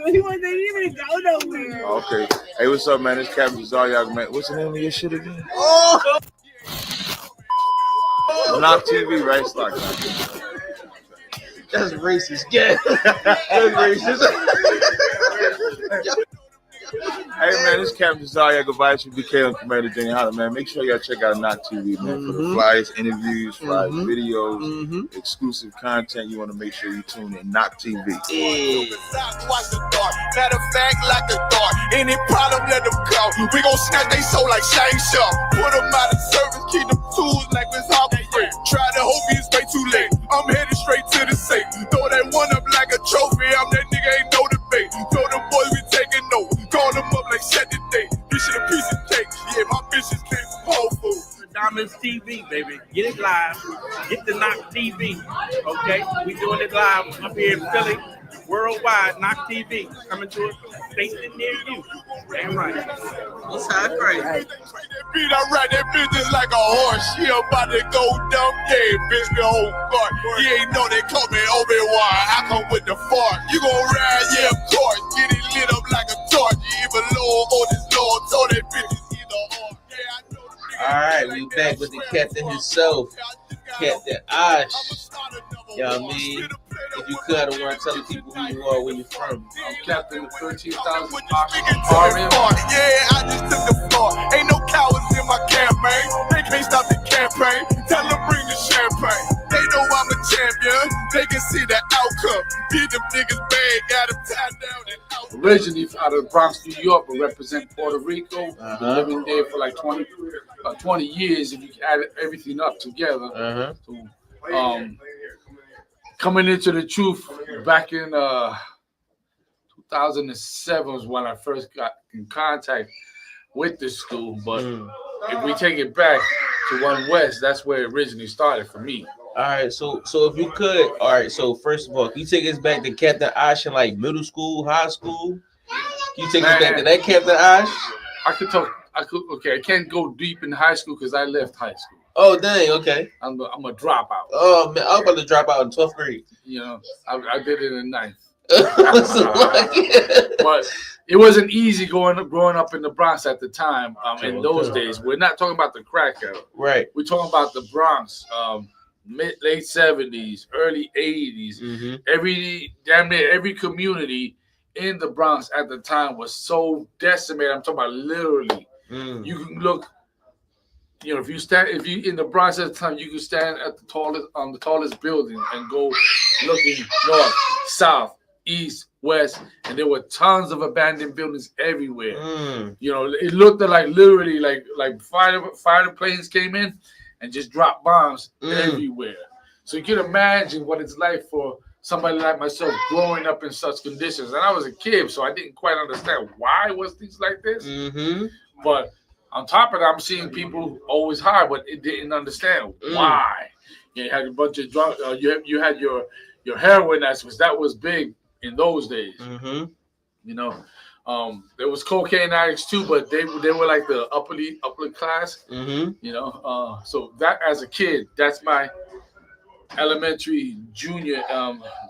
He wasn't even go nowhere. Okay. Hey, what's up, man? It's Captain Zaryak, man. What's the name of your shit again? Oh. Knock TV, right? Stock. That's racist. Yeah. That's racist. Hey, man, it's Captain Zaryak, Advice from BK on Commander Junior Harlem, man. Make sure y'all check out Knock TV, man, for the flyers, interviews, flyers, videos, exclusive content. You want to make sure you tune in. Knock TV. Matter of fact, like a dart. Any problem, let them go. We gon' snatch they soul like Shane Sharp. Put them out of service, keep them tools like Miss Harper Free. Try to hope it's way too late. I'm headed straight to the safe. Throw that one up like a trophy. I'm that nigga, ain't no debate. Throw them boys, we taking notes. Call them up like set the date. This shit a piece of cake. Yeah, my bitches came from Whole Foods. Diamonds TV, baby. Get it live. Get the Knock TV. Okay? We doing it live up here in Philly. Worldwide, Knock TV. Coming to a station near you. Damn right. What's that crazy? Beat, I ride that business like a horse. She about to go dumb, yeah, bitch, the whole guard. You ain't know they call me Obi-Wan. I come with the fart. You gon' ride, yeah, of course. Get it lit up like a torch. You even low on this Lord. Told that bitches either or. Yeah, I know the All right, we back with the captain himself, Captain Ash. You know what I mean? If you could, I want to tell the people who you are, where you're from. I'm Captain of 13,000 Yeah, I just took the floor. Ain't no cowards in my campaign. They can't stop the campaign. Tell them bring the champagne. They know I'm a champion. They can see the outcome. Get them niggas bad, got them tied down and out. Originally out of the Bronx, New York, but represent Puerto Rico. Been living there for like 20 years if you add everything up together. So, coming into the truth back in 2007 was when I first got in contact with the school. But if we take it back to One West, that's where it originally started for me. All right, so if you could, all right, so first of all, can you take us back to Captain Ash in like middle school, high school? Can you take us back to that Captain Ash? Okay, I can't go deep in high school because I left high school. Oh, dang, okay. I'm a dropout. Oh, man, I was about to drop out in 12th grade. You know, I did it in 9th. But But it wasn't easy growing up in the Bronx at the time. In those days, we're not talking about the crack era. right. We're talking about the Bronx, late 70s, early 80s. Damn near every community in the Bronx at the time was so decimated. I'm talking about literally. You can look. You know, if you in the Bronx at the time, you can stand at the tallest building and go looking north, south, east, west, and there were tons of abandoned buildings everywhere. You know, it looked like literally like fighter planes came in and just dropped bombs everywhere. So you can imagine what it's like for somebody like myself growing up in such conditions. And I was a kid, so I didn't quite understand why was things like this. But on top of that, I'm seeing people always high, but it didn't understand why. You had a bunch of drunk. You had your heroin aspects that was big in those days. You know, there was cocaine addicts too, but they were like the upper class. You know, so that as a kid, that's my elementary, junior,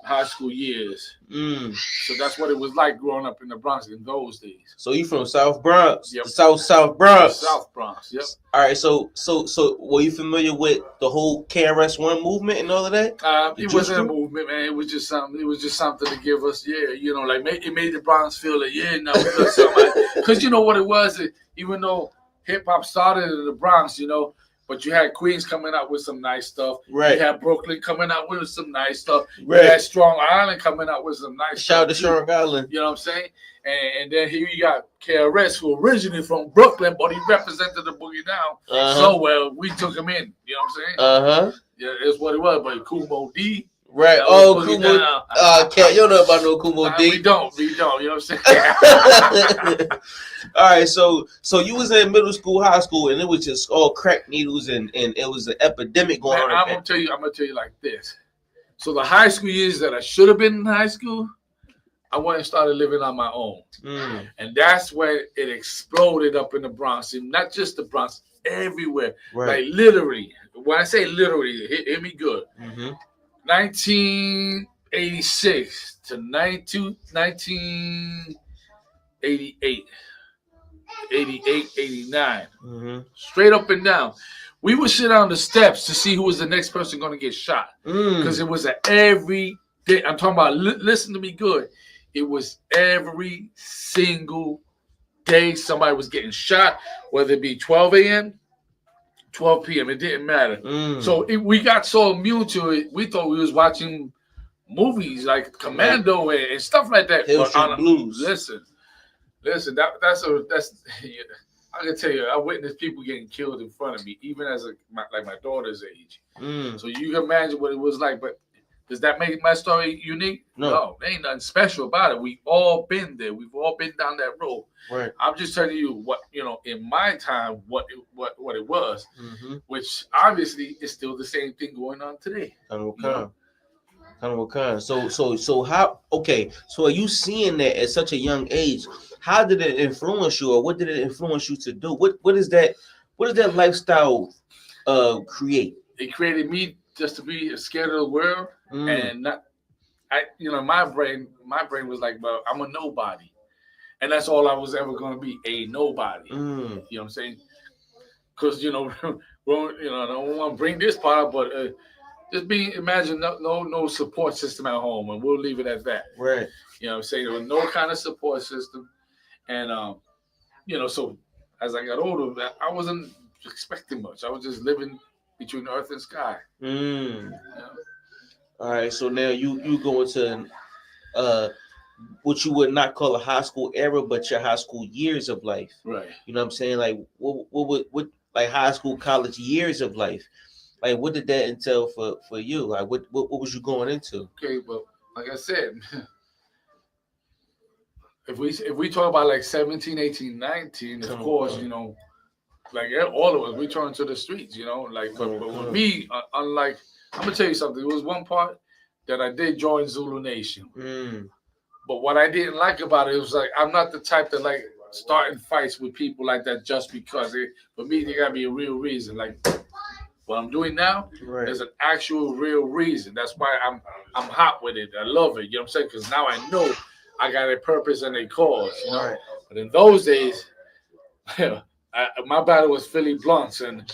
high school years. So that's what it was like growing up in the Bronx in those days. So you from South Bronx? Yep. South Bronx. South Bronx. Yep. All right. So were you familiar with the whole KRS-One movement and all of that? It wasn't a movement, man. It was just something. It was just something to give us, you know, like it made the Bronx feel like, no, because you know what it was. Even though hip hop started in the Bronx, you know. But you had Queens coming out with some nice stuff. Right. You had Brooklyn coming out with some nice stuff. Right. You had Strong Island coming out with some nice stuff. Shout out to Strong Island. You know what I'm saying? And then here you got KRS, who originally from Brooklyn, but he represented the Boogie Down so well. We took him in. You know what I'm saying? Yeah, it's what it was. But Kumo D. Right. Oh, Kumo. Cat, you don't know about no Kumo D. We don't. You know what I'm saying? All right. So you was in middle school, high school, and it was just all crack needles, and it was an epidemic going on. I'm gonna tell you like this. So the high school years that I should have been in high school, I went and started living on my own, and that's when it exploded up in the Bronx, and not just the Bronx, everywhere. Right. Like literally. When I say literally, hear me good. 86 to 1988, 88, 89. Straight up and down. We would sit on the steps to see who was the next person going to get shot. Because it was every day. I'm talking about, listen to me good. It was every single day somebody was getting shot, whether it be 12 a.m., 12 p.m. It didn't matter. So we got so immune to it, we thought we was watching movies like Commando and stuff like that. Hill Street Blues. Listen. That's I can tell you, I witnessed people getting killed in front of me, even as my daughter's age. So you can imagine what it was like. But does that make my story unique? No, there ain't nothing special about it. We've all been there. We've all been down that road. Right. I'm just telling you what, in my time, what it was, which obviously is still the same thing going on today. So how? Okay, so are you seeing that at such a young age? How did it influence you, or what did it influence you to do? What is that? What does that lifestyle create? It created me just to be scared of the world and not. My brain was like, well, I'm a nobody, and that's all I was ever going to be, a nobody. You know what I'm saying? Because I don't want to bring this part up, but just imagine no support system at home, and we'll leave it at that. Right. You know what I'm saying? There was no kind of support system. And, so as I got older, I wasn't expecting much. I was just living between earth and sky. All right. So now you go into what you would not call a high school era, but your high school years of life. Right. You know what I'm saying? Like what like high school, college years of life. Like what did that entail for you? Like what was you going into? Okay, well, like I said, If we talk about like 17, 18, 19, of course, like all of us, we turn to the streets, but with me, unlike, I'm going to tell you something. There was one part that I did join Zulu Nation. But what I didn't like about it was like, I'm not the type that like starting fights with people like that just because. For me, there got to be a real reason. Like what I'm doing now, there's an actual real reason. That's why I'm hot with it. I love it. You know what I'm saying? Because now I know I got a purpose and a cause, Right. But in those days, my battle was Philly blunts and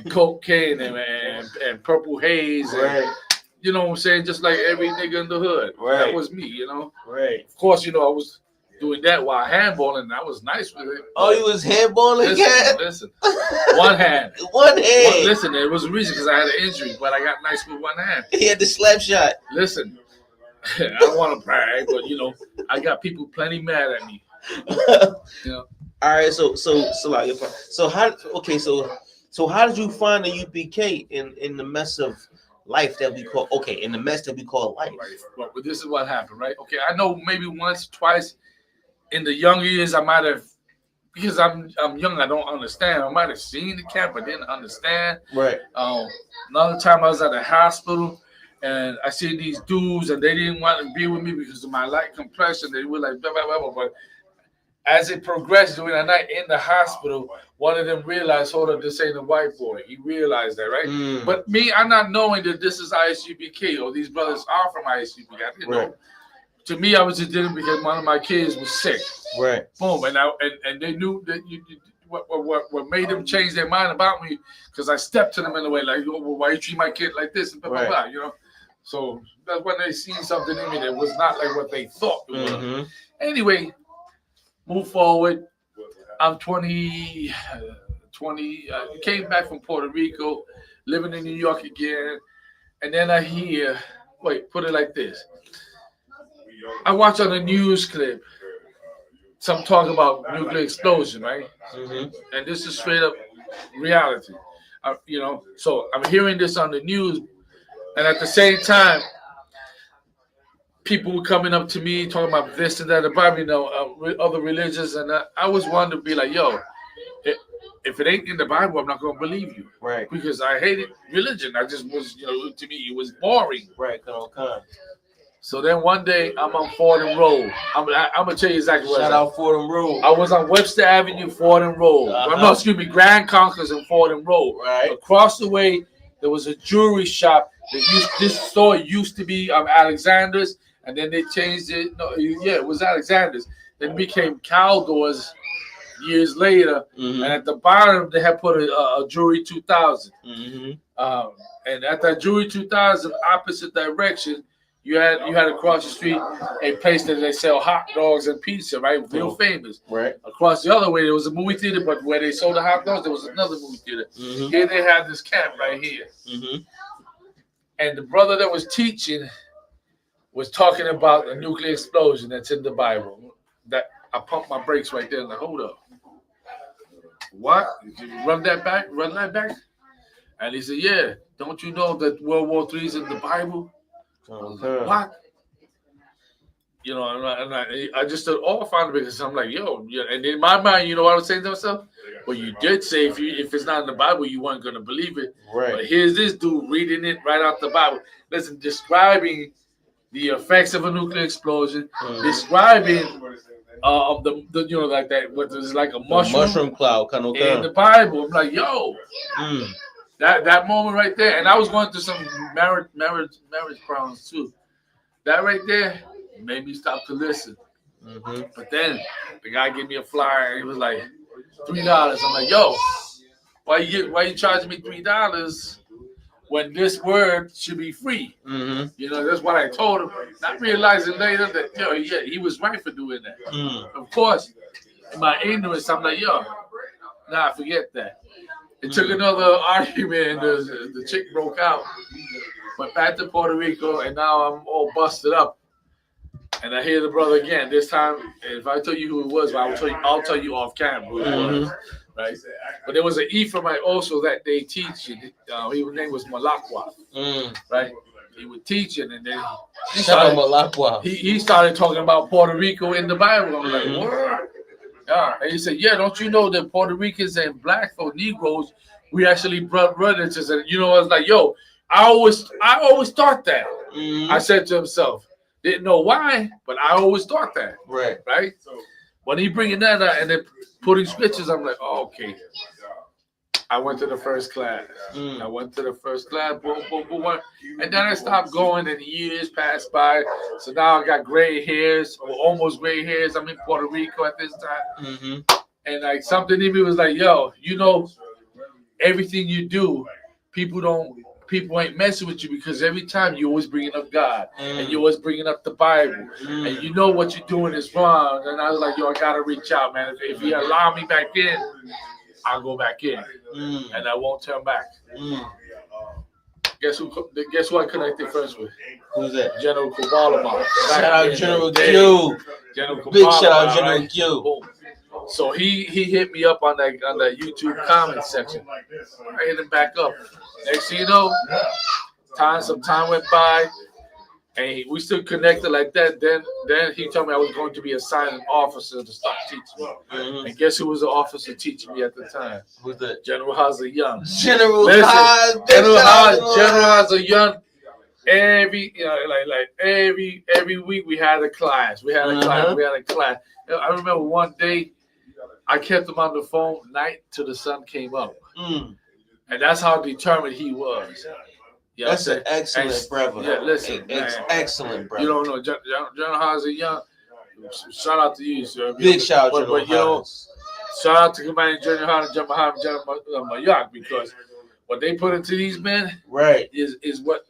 cocaine and purple haze. And, you know what I'm saying? Just like every nigga in the hood. Right. That was me, Right. Of course, I was doing that while handballing, and I was nice with it. Oh, you was handballing again? Listen. One hand. One hand. Listen, there was a reason because I had an injury, but I got nice with one hand. He had the slap shot. Listen. I don't want to brag, but I got people plenty mad at me. All right, so how did you find the UPK in the mess of life that we call life? Well, this is what happened, right? Okay, I know maybe once, twice in the younger years I might have, because I'm young, I don't understand. I might have seen the camp, but didn't understand. Right. Another time I was at the hospital. And I see these dudes, and they didn't want to be with me because of my light complexion. They were like, blah, blah, blah, blah. But as it progressed during the night in the hospital, one of them realized, hold up, this ain't a white boy. He realized that, right? But me, I'm not knowing that this is ISUPK or these brothers are from ISUPK. I didn't know. To me, I was just doing it because one of my kids was sick. Right. Boom. And they knew that what made them change their mind about me because I stepped to them in a way like, oh, well, why you treat my kid like this? And blah, blah, blah, So that's when they seen something in me that was not like what they thought it was. Anyway, move forward. I'm 20. Came back from Puerto Rico, living in New York again. And then I hear, put it like this. I watch on a news clip some talk about nuclear explosion, right? And this is straight up reality. So I'm hearing this on the news. And at the same time, people were coming up to me talking about this and that about other religions, and I was one to be like, "Yo, if it ain't in the Bible, I'm not gonna believe you." Right. Because I hated religion. I just was, to me, it was boring. Right. So then one day I'm on Fordham Road. I'm gonna tell you exactly what. Shout out Fordham Road. I was on Webster Avenue, Fordham Road. Grand Concourse and Fordham Road. Right. Across the way there was a jewelry shop. This store used to be Alexander's, and then they changed it. No, yeah, it was Alexander's. Then it became Caldor's years later, and at the bottom they had put a Jewelry 2000. And at that Jewelry 2000, opposite direction, you had across the street a place that they sell hot dogs and pizza, right? Real famous. Right. Across the other way, there was a movie theater, but where they sold the hot dogs, there was another movie theater. Here they had this camp right here. And the brother that was teaching was talking about a nuclear explosion that's in the Bible. That I pumped my brakes right there and like, hold up. What? Did you run that back? And he said, yeah. Don't you know that World War III is in the Bible? What? You know, and I just stood off on it because I'm like, yo, yeah. And in my mind, you know what I was saying to myself? Well, you did say if it's not in the Bible, you weren't going to believe it. Right. But here's this dude reading it right out the Bible. Listen, describing the effects of a nuclear explosion, describing the you know, like that, what is like a mushroom cloud kind of in the Bible. I'm like, yo. That moment right there, and I was going through some marriage problems too. That right there made me stop to listen. But then the guy gave me a flyer, and he was like $3. I'm like, yo, why you charging me $3 when this word should be free? You know, that's what I told him. Not realizing later that he was right for doing that. Of course, in my ignorance, I'm like, yo, nah, forget that. It took another argument, and the chick broke out. Went back to Puerto Rico, and now I'm all busted up. And I hear the brother again. This time, if I tell you who it was, I'll tell you off camera who it was, right? But there was an Ephraimite also that day teaching. His name was Malakwa, right? He was teaching, and then he started talking about Puerto Rico in the Bible. I'm like, what? Yeah, and he said, yeah, don't you know that Puerto Ricans and black folk, Negroes, we actually brothers. And you know, I was like, yo, I always thought that. I said to himself, didn't know why, but I always thought that. Right. So when he bringing that out and then putting scriptures, I'm like, oh, okay. I went to the first class. Boom, boom, boom. And then I stopped going, and years passed by. So now I got gray hairs, or almost gray hairs. I'm in Puerto Rico at this time. And like something in me was like, yo, you know, everything you do, people ain't messing with you because every time you always bringing up God and you always bringing up the Bible and you know what you're doing is wrong. And I was like, yo, I gotta reach out, man. If you allow me back in, I'll go back in, and I won't turn back. Guess who I connected first with? Who's that? General Kubalama. Shout out General Q. Big shout out General Q. Boom. So he hit me up on that YouTube comment section. I hit him back up. Next thing you know, some time went by, and we still connected like that. Then he told me I was going to be assigned an officer to start teaching me. And guess who was the officer teaching me at the time? Who's that? General Hazza Young. General Hazza Young. Every week we had a class. I remember one day I kept him on the phone night till the sun came up. And that's how determined he was. Yeah, that's an excellent brother. Yeah, listen, excellent brother. You don't know General Hazza Young. Shout out to you, sir. Big shout out to you know, shout out to Commander General General Mayak, because what they put into these men, is what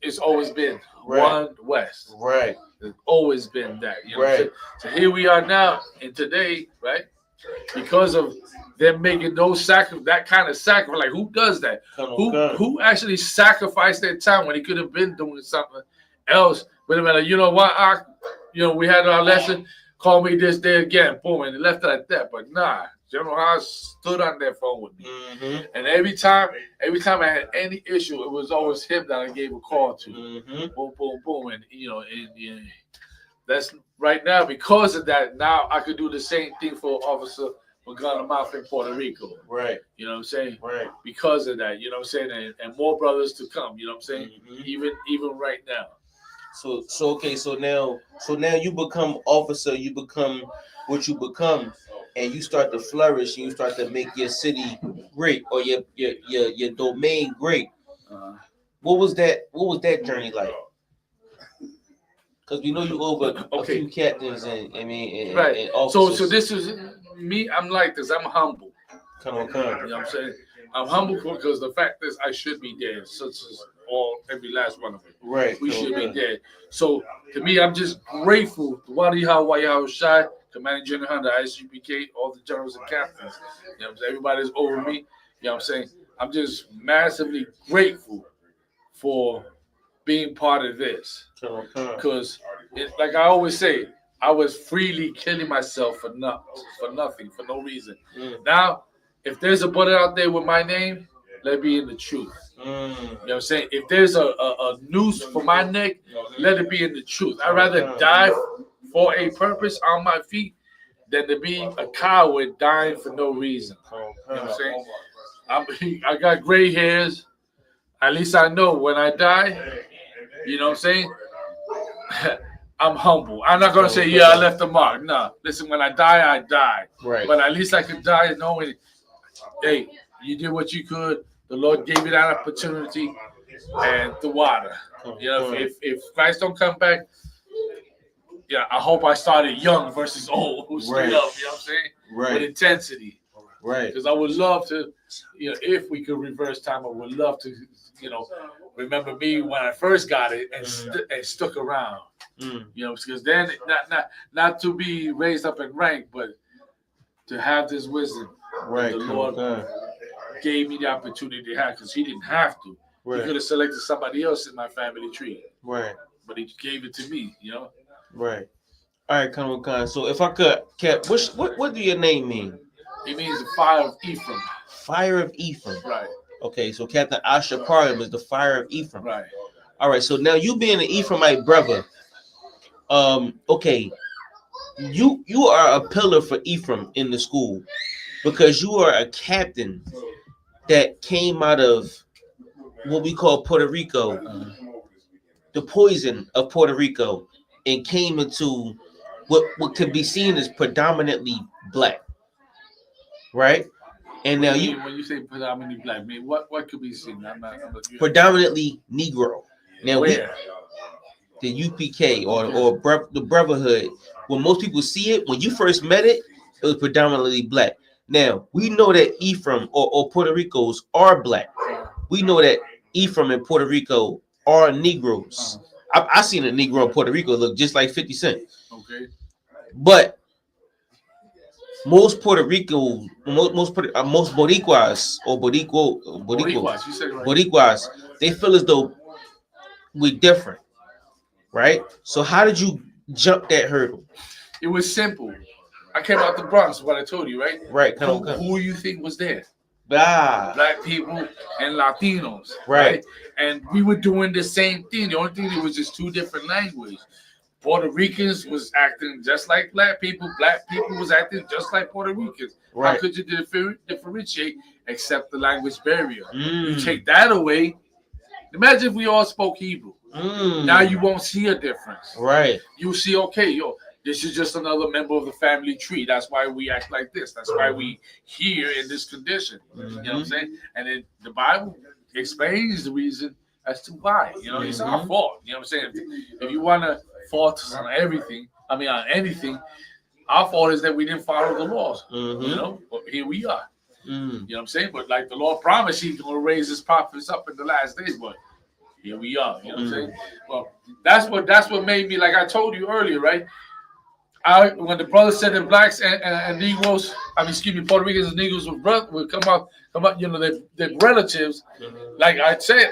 it's always been. One West. Right. It's always been that. You know so here we are now, and today, right? Because of them making that kind of sacrifice. Like, who does that? Who actually sacrificed their time when he could have been doing something else? But like, you know what? We had our lesson. Call me this day again. Boom, and they left it at that. But nah, General Haas stood on that phone with me. And every time I had any issue, it was always him that I gave a call to. Boom, boom, boom, and that's right now. Because of that, now I could do the same thing for Officer Magana in Puerto Rico. Right. You know what I'm saying? Right. Because of that, you know what I'm saying? And more brothers to come, you know what I'm saying? Even right now. So now you become officer, you become what you become. and you start to flourish and you start to make your city great or your domain great. What was that journey like? Because we know you over a few captains and right. and officers. So this is me. I'm like this. I'm humble. Come on. You know what I'm saying? I'm humble because the fact is I should be dead, such as every last one of them. Right. We should be dead. So to me, I'm just grateful to Wadi Shai, Commanding General Hunter, ISUPK, all the generals and captains. You know what I'm saying? Everybody's over me. You know what I'm saying? I'm just massively grateful for being part of this. Because, like I always say, I was freely killing myself for nothing, for no reason. Now, if there's a bullet out there with my name, let it be in the truth. You know what I'm saying? If there's a noose for my neck, let it be in the truth. I'd rather die for a purpose on my feet than to be a coward dying for no reason. You know what I'm saying? I got gray hairs. At least I know when I die, you know what I'm saying? I'm humble. I'm not going to say, I left a mark. No. Listen, when I die, I die. Right. But at least I could die knowing, hey, you did what you could. The Lord gave you that opportunity and the water. You know, if Christ don't come back, I hope I started young versus old. Straight up, you know what I'm saying? Right. With intensity. Right. Because I would love to, if we could reverse time, I would love to, remember me when I first got it and stuck around. Because then not to be raised up in rank, but to have this wisdom. Right. The Lord gave me the opportunity to have, because He didn't have to. Right. He could have selected somebody else in my family tree. Right. But He gave it to me, Right. All right, come on. So if I could, Cap, what do your name mean? It means the fire of Ephraim. Fire of Ephraim. Right. Okay, so Captain Isupk Harlem is the fire of Ephraim. Right. All right, so now you being an Ephraimite brother, okay, you are a pillar for Ephraim in the school because you are a captain that came out of what we call Puerto Rico, the poison of Puerto Rico, and came into what could be seen as predominantly black, right? And now when you say predominantly black, man, what could be seen? Predominantly Negro. Now where? The UPK or the Brotherhood. When most people see it, when you first met it, it was predominantly black. Now we know that Ephraim or Puerto Ricos are black. We know that Ephraim and Puerto Rico are Negroes. I seen a Negro in Puerto Rico look just like 50 Cent. Okay. But most Puerto Rico, most Boricuas or Boricuas, you said it right. Boricuas, they feel as though we're different, right? So how did you jump that hurdle? It was simple. I came out the Bronx, what I told you, right? Right. Who you think was there? Black people and Latinos, right? And we were doing the same thing. The only thing, it was just two different languages. Puerto Ricans was acting just like black people. Black people was acting just like Puerto Ricans. Right. How could you differentiate except the language barrier? You take that away. Imagine if we all spoke Hebrew. Now you won't see a difference. Right. You see, okay, this is just another member of the family tree. That's why we act like this. That's why we here in this condition. You know what I'm saying? And then the Bible explains the reason as to why. It's our fault. You know what I'm saying? If you want to fault us on everything, on anything, our fault is that we didn't follow the laws. But here we are. You know what I'm saying? But like the Lord promised, He's going to raise His prophets up in the last days. But here we are. You know what I'm saying? Well, that's what made me, like I told you earlier, right? When the brother said that blacks and Negroes, Puerto Ricans and Negroes would come out, they're relatives. Like I said,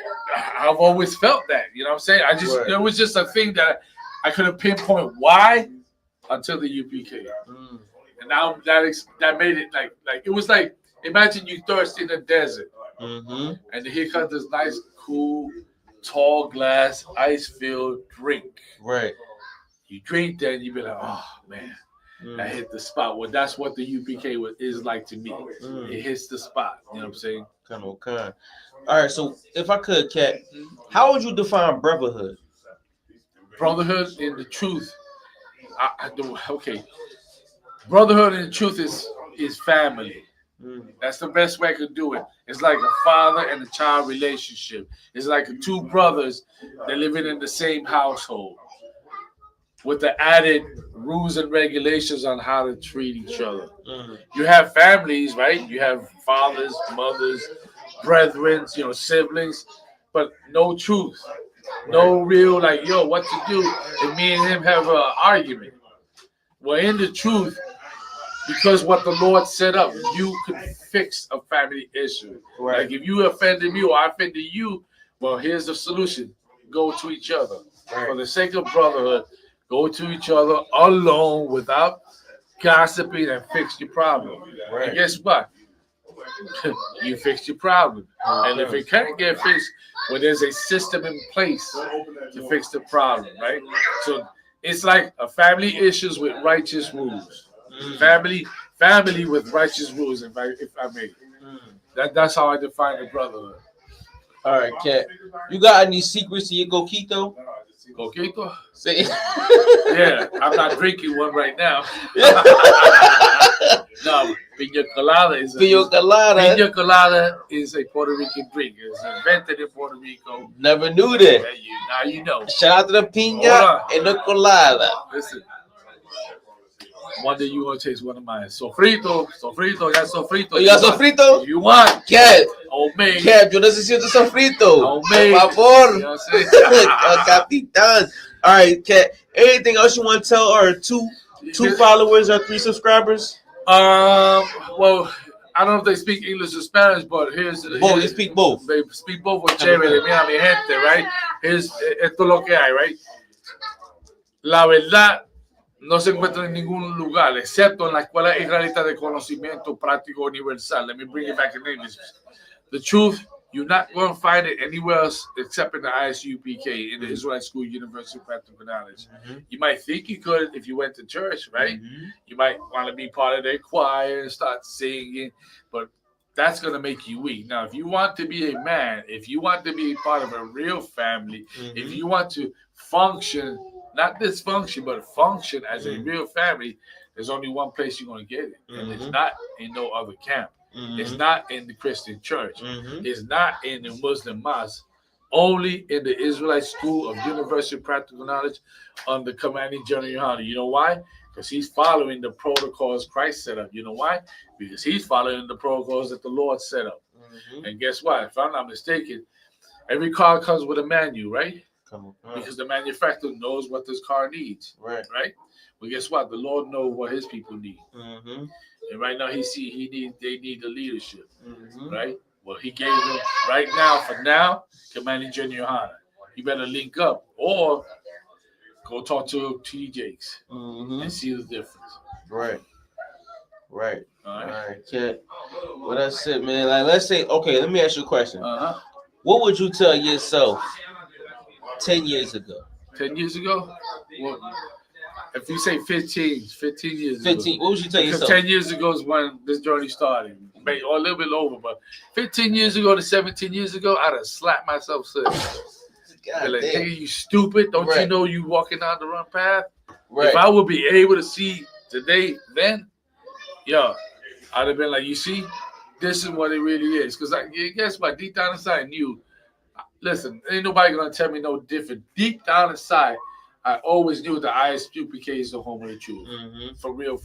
I've always felt that. You know what I'm saying? It was just a thing that I couldn't pinpoint why until the UPK. And now that made it like it was like, imagine you thirst in the desert, and here comes this nice, cool, tall glass, ice-filled drink. Right. You drink that, and you be like, oh man, I hit the spot. Well, that's what the UPK is like to me. It hits the spot. You know what I'm saying? All right. So if I could, Cat, how would you define brotherhood? Brotherhood in the truth. Okay. Brotherhood in truth is family. That's the best way I could do it. It's like a father and a child relationship. It's like two brothers that living in the same household with the added rules and regulations on how to treat each other. You have families, right? You have fathers, mothers, brethren, siblings, but no truth. No real, like, yo, what to do if me and him have an argument. Well, in the truth, because what the Lord set up, you could fix a family issue. Right. Like if you offended me or I offended you, well, here's the solution. Go to each other. Right. For the sake of brotherhood, go to each other alone without gossiping and fix your problem. Right. And guess what? You fix your problem. And if it can't get fixed, well, there's a system in place to fix the problem, right? So it's like a family issues with righteous rules. Family with righteous rules, if I may. That's how I define the brotherhood. All right, Cat. You got any secrets to your coquito? Coquito? Say. Yeah, I'm not drinking one right now. No, piña colada is a Puerto Rican drink. It's invented in Puerto Rico. Never knew that. Now you know. Shout out to the piña and the colada. Listen. One day you gonna taste one of mine. Sofrito, got sofrito. You got sofrito? If you want. Cat. Homemade. Cat, yo necesito sofrito. Homemade. Por favor. You know Capitán. All right, Cat. Anything else you want to tell our two followers or 3 subscribers? Well, I don't know if they speak English or Spanish, but here's they speak both. They speak both with chévere. Mira mi gente, right? Esto es lo que hay, right? La verdad no se encuentra en ningún lugar, excepto en la Escuela Israelita de Conocimiento Práctico Universal. Let me bring it back in English. The truth, you're not going to find it anywhere else except in the ISUPK, in the Israelite School University of Practical Knowledge. You might think you could if you went to church, right? You might want to be part of their choir and start singing, but that's going to make you weak. Now, if you want to be a man, if you want to be part of a real family, if you want to function, not dysfunction, but function as a real family, there's only one place you're going to get it. And it's not in no other camp. It's not in the Christian church. It's not in the Muslim mosque. Only in the Israelite School of University of Practical Knowledge under Commanding General Yohana. You know why? Because he's following the protocols Christ set up. You know why? Because he's following the protocols that the Lord set up. And guess what? If I'm not mistaken, every car comes with a manual, right? Because the manufacturer knows what this car needs. Right? Well, guess what? The Lord knows what his people need. And right now they need the leadership. Right? Well, he gave them right now, for now, Commanding General Yohana. You better link up or go talk to TJs and see the difference. Right. All right. Cat. Well, that's it, man. Like, let's say, okay, let me ask you a question. What would you tell yourself 10 years ago? 10 years ago? Well, if you say 15 years 15, ago. What would you tell yourself? 10 years ago is when this journey started. Or a little bit over, but 15 years ago to 17 years ago, I'd have slapped myself silly. Like, hey, you stupid. Don't you know you walking down the wrong path? If I would be able to see today, then, I'd have been like, you see, this is what it really is. Because guess what? Deep down inside, I knew. Listen, ain't nobody gonna tell me no different. Deep down inside, I always knew the ISUPK is the home of the truth. For real.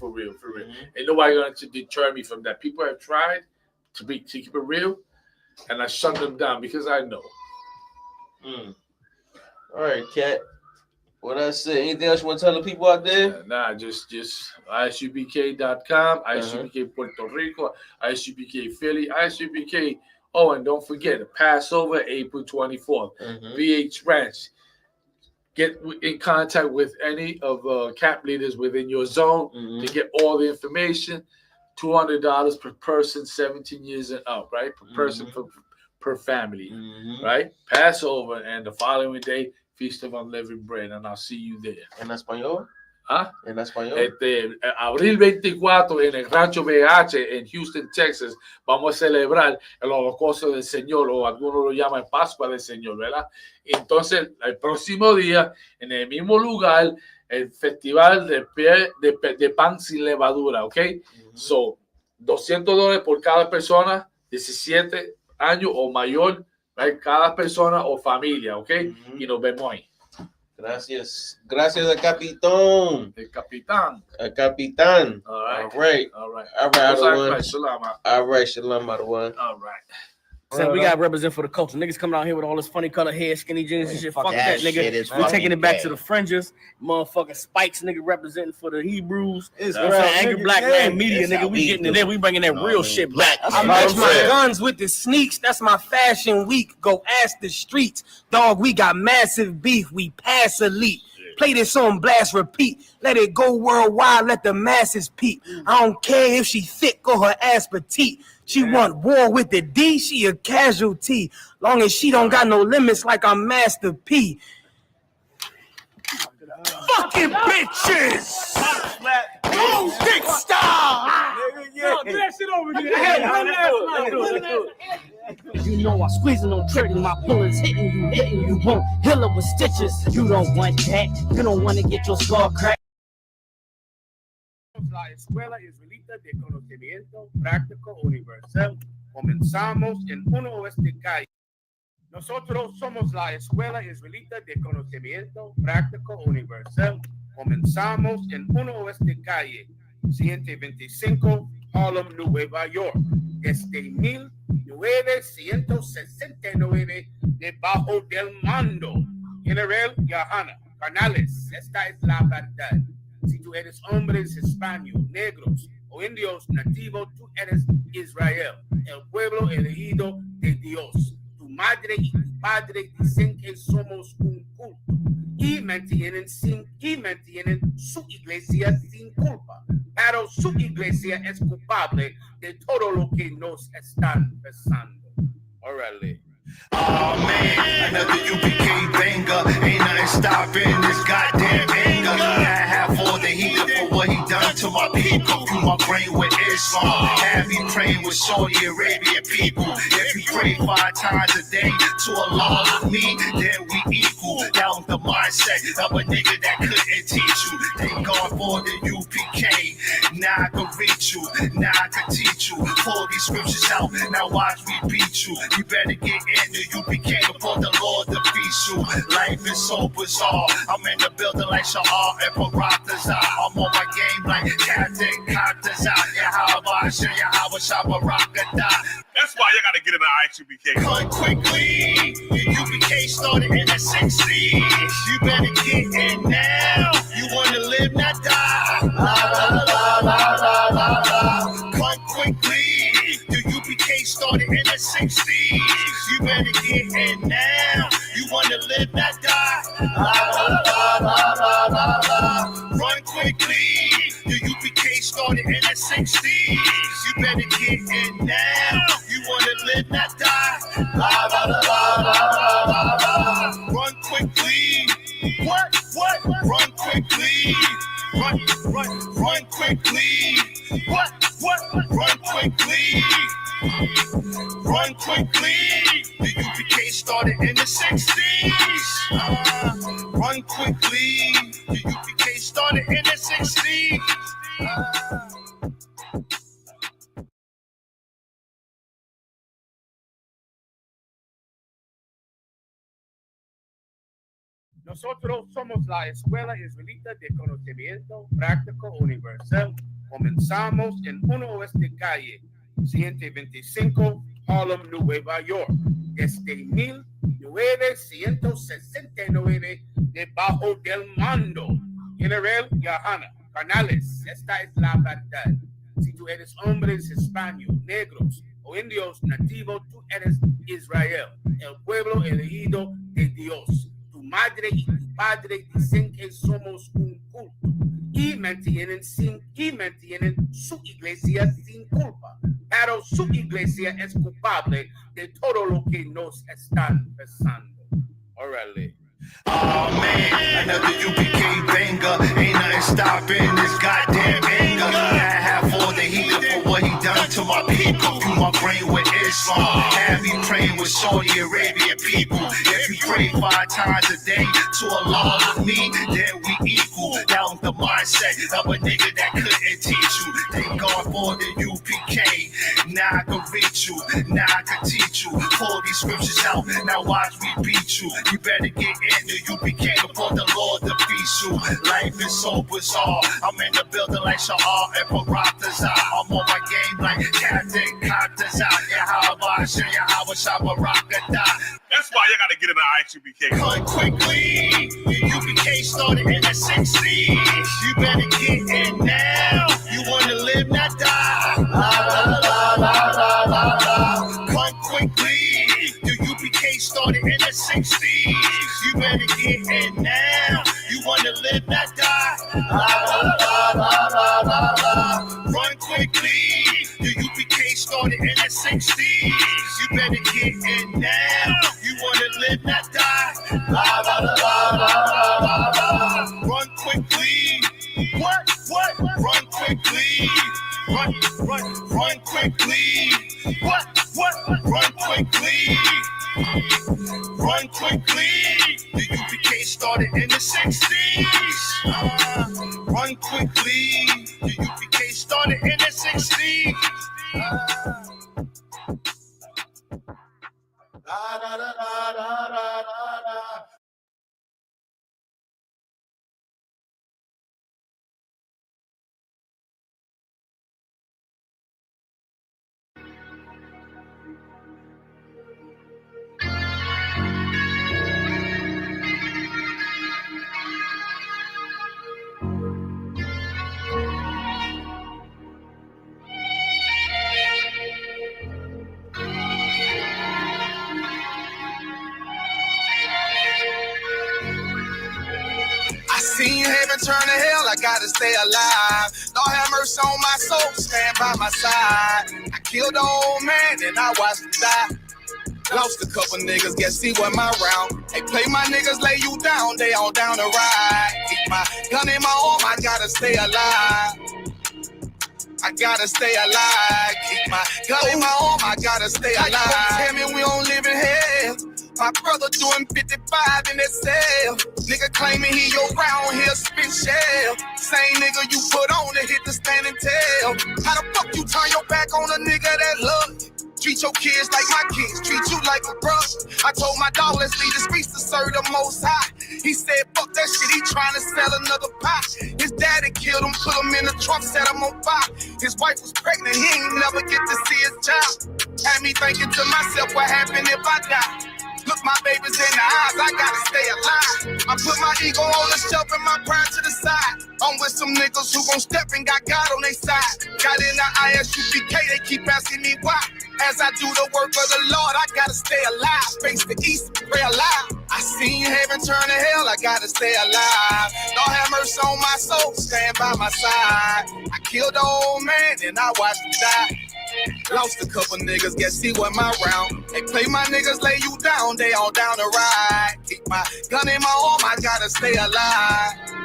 Ain't nobody gonna deter me from that. People have tried to keep it real, and I shut them down because I know. All right, Cat. What I say? Anything else you want to tell the people out there? Nah, just ISUPK.com, ISUPK Puerto Rico, ISUPK Philly, ISUPK. Oh, and don't forget, Passover, April 24th, BH Ranch. Get in contact with any of camp leaders within your zone to get all the information. $200 per person, 17 years and up, right? Per person, per family, right? Passover, and the following day, Feast of Unleavened Bread, and I'll see you there. ¿En español? ¿En español? Abril 24 en el Rancho BH en Houston, Texas, vamos a celebrar el holocausto del Señor, o algunos lo llaman Pascua del Señor, ¿verdad? Entonces, el próximo día, en el mismo lugar, el festival de pan sin levadura, ¿ok? So, $200 por cada persona, 17 años o mayor, right? Cada persona o familia, ¿ok? Y nos vemos ahí. Gracias al capitán. El capitán. Al capitán. All right. All right, Shalom, Marwan. All right. So we got represent for the culture. Niggas coming out here with all this funny color hair, skinny jeans and shit. Fuck that, shit nigga. is We taking it back bad. to the fringes. Motherfucking spikes, nigga, representing for the Hebrews. It's You know what I'm saying? real, Angry nigga. black Yeah, man media, that's how nigga. We we getting do it there. We bringing that real shit back. I match my guns with the sneaks. That's my fashion week. Go ask the streets. Dog, we got massive beef. We pass elite. Play this on blast, repeat. Let it go worldwide. Let the masses peep. I don't care if she thick or her ass petite. She want war with the D. She a casualty. Long as she don't got no limits like I'm Master P. Fucking bitches! Oh, big style! You know I'm squeezing on trigger, my bullets hitting you won't heal it with stitches. You don't want that, you don't want to get your skull cracked. La Escuela Israelita de Conocimiento Práctico Universal. Comenzamos en uno oeste calle. Nosotros somos la Escuela Israelita de Conocimiento Práctico Universal. Comenzamos en uno oeste calle 125 Harlem, Nueva York. Desde 1969, debajo del mando General Johanna Canales. Esta es la verdad. Si tú eres hombres hispanos, negros o indios nativos, tú eres Israel, el pueblo elegido de Dios. Tu madre y tu padre dicen que somos un culto y mantienen su iglesia sin culpa. Pero su iglesia es culpable de todo lo que nos están pasando. Órale. Oh man, another UPK banger. Ain't nothing stopping this goddamn anger. I have all the heat for what he done to my people. Through my brain with Islam. Have me praying with Saudi Arabian people. If you pray 5 times a day to Allah with me, then we equal. That was the mindset of a nigga that couldn't teach you. Thank God for the UPK. Now I can reach you. Now I can teach you. Pull these scriptures out. Now watch me beat you. You better get in the UPK before the Lord defeats you. Life is so bizarre. I'm in the building like Sha'ar and Baratazar. I'm on my game like Captain Katazar. Yahweh Shah, Yahweh Shah, Barakatah. That's why you gotta get in the ISUPK. Cut quickly. The UPK started in the 60s. You better get in now. You wanna live, not die. La la la la la la la. Cut quickly. The UPK started in the 60s. You better get in now. You wanna live, not die. La la la la la la la. Run quickly. The UPK started in the 60s. You better get in now. You wanna live, not die. La la la la la la la. Run quickly. What? Run quickly. Run quickly. What? Run quickly. Run quickly. The UPK started in the 60s. Run quickly. The UPK started in the 60s. Nosotros somos la Escuela Israelita de Conocimiento Práctico Universal. Comenzamos en uno oeste calle 125 Harlem, Nueva York. Desde 1969, debajo del mando General Johanna Canales. Esta es la verdad. Si tú eres hombres hispanos, negros o indios nativos, tú eres Israel, el pueblo elegido de Dios. Tu madre y tu padre dicen que somos un culto y mantienen su iglesia sin culpa. Pero su iglesia es culpable de todo lo que nos están pasando. Órale. Oh man, another UPK banger. Ain't nothing stopping this goddamn anger. I have all the heat for what he done to my people. Through my brain with Islam. Have me praying with Saudi Arabian people. If you pray 5 times a day to Allah with me, then we equal. That was the mindset of a nigga that couldn't teach you. Thank God for the UPK. Now I can reach you. Now I can teach you. Pull these scriptures out. Now watch me beat you. You better get in the UPK before the Lord defeats you. Life is so bizarre. I'm in the building like Sha'ar and Baratazar. I'm on my game like Captain Katazar. Yahweh Shabarakada. That's why you gotta get in the ISUPK. Cut quickly. UPK started in the 60s. You better get in now. You wanna live, not die. Cut quickly. The UPK started in the 60s. You better get in now. You wanna live, not die. Run quickly. The UPK started in the 60s. You better get in now. You wanna live, not die. Run quickly. What? Run quickly. Run quickly. What? Run quickly. Run quickly. The UPK started in the 60s. Run quickly. The UPK started in the 60s. I seen heaven turn to hell, I gotta stay alive. Lord have mercy on my soul, stand by my side. I killed the old man and I watched him die. Lost a couple niggas, guess he wasn't my round. Hey, play my niggas, lay you down, they all down the ride. Keep my gun in my arm, I gotta stay alive. I gotta stay alive. Keep my gun in my arm, I gotta stay alive. Tell me we don't live in hell. My brother doing 55 in that cell. Nigga claiming he your round here spin shell. Same nigga you put on to hit the standing tail. How the fuck you turn your back on a nigga that love you? Treat your kids like my kids, treat you like a brother. I told my dog, let's leave the streets to serve the most high. He said, fuck that shit, he trying to sell another pie. His daddy killed him, put him in the trunk, set him on fire. His wife was pregnant, he ain't never get to see his child. Had me thinking to myself, what happened if I die? Look my babies in the eyes, I gotta stay alive. I put my ego on the shelf and my pride to the side. I'm with some niggas who gon' step and got God on their side. Got in the ISUPK, they keep asking me why. As I do the work of the Lord, I gotta stay alive. Face the east, pray alive. I seen heaven turn to hell, I gotta stay alive. Lord have mercy on my soul, stand by my side. I killed the old man and I watched him die. Lost a couple niggas, guess he wasn't my round. Hey, play my niggas, lay you down, they all down the ride. Keep my gun in my arm, I gotta stay alive.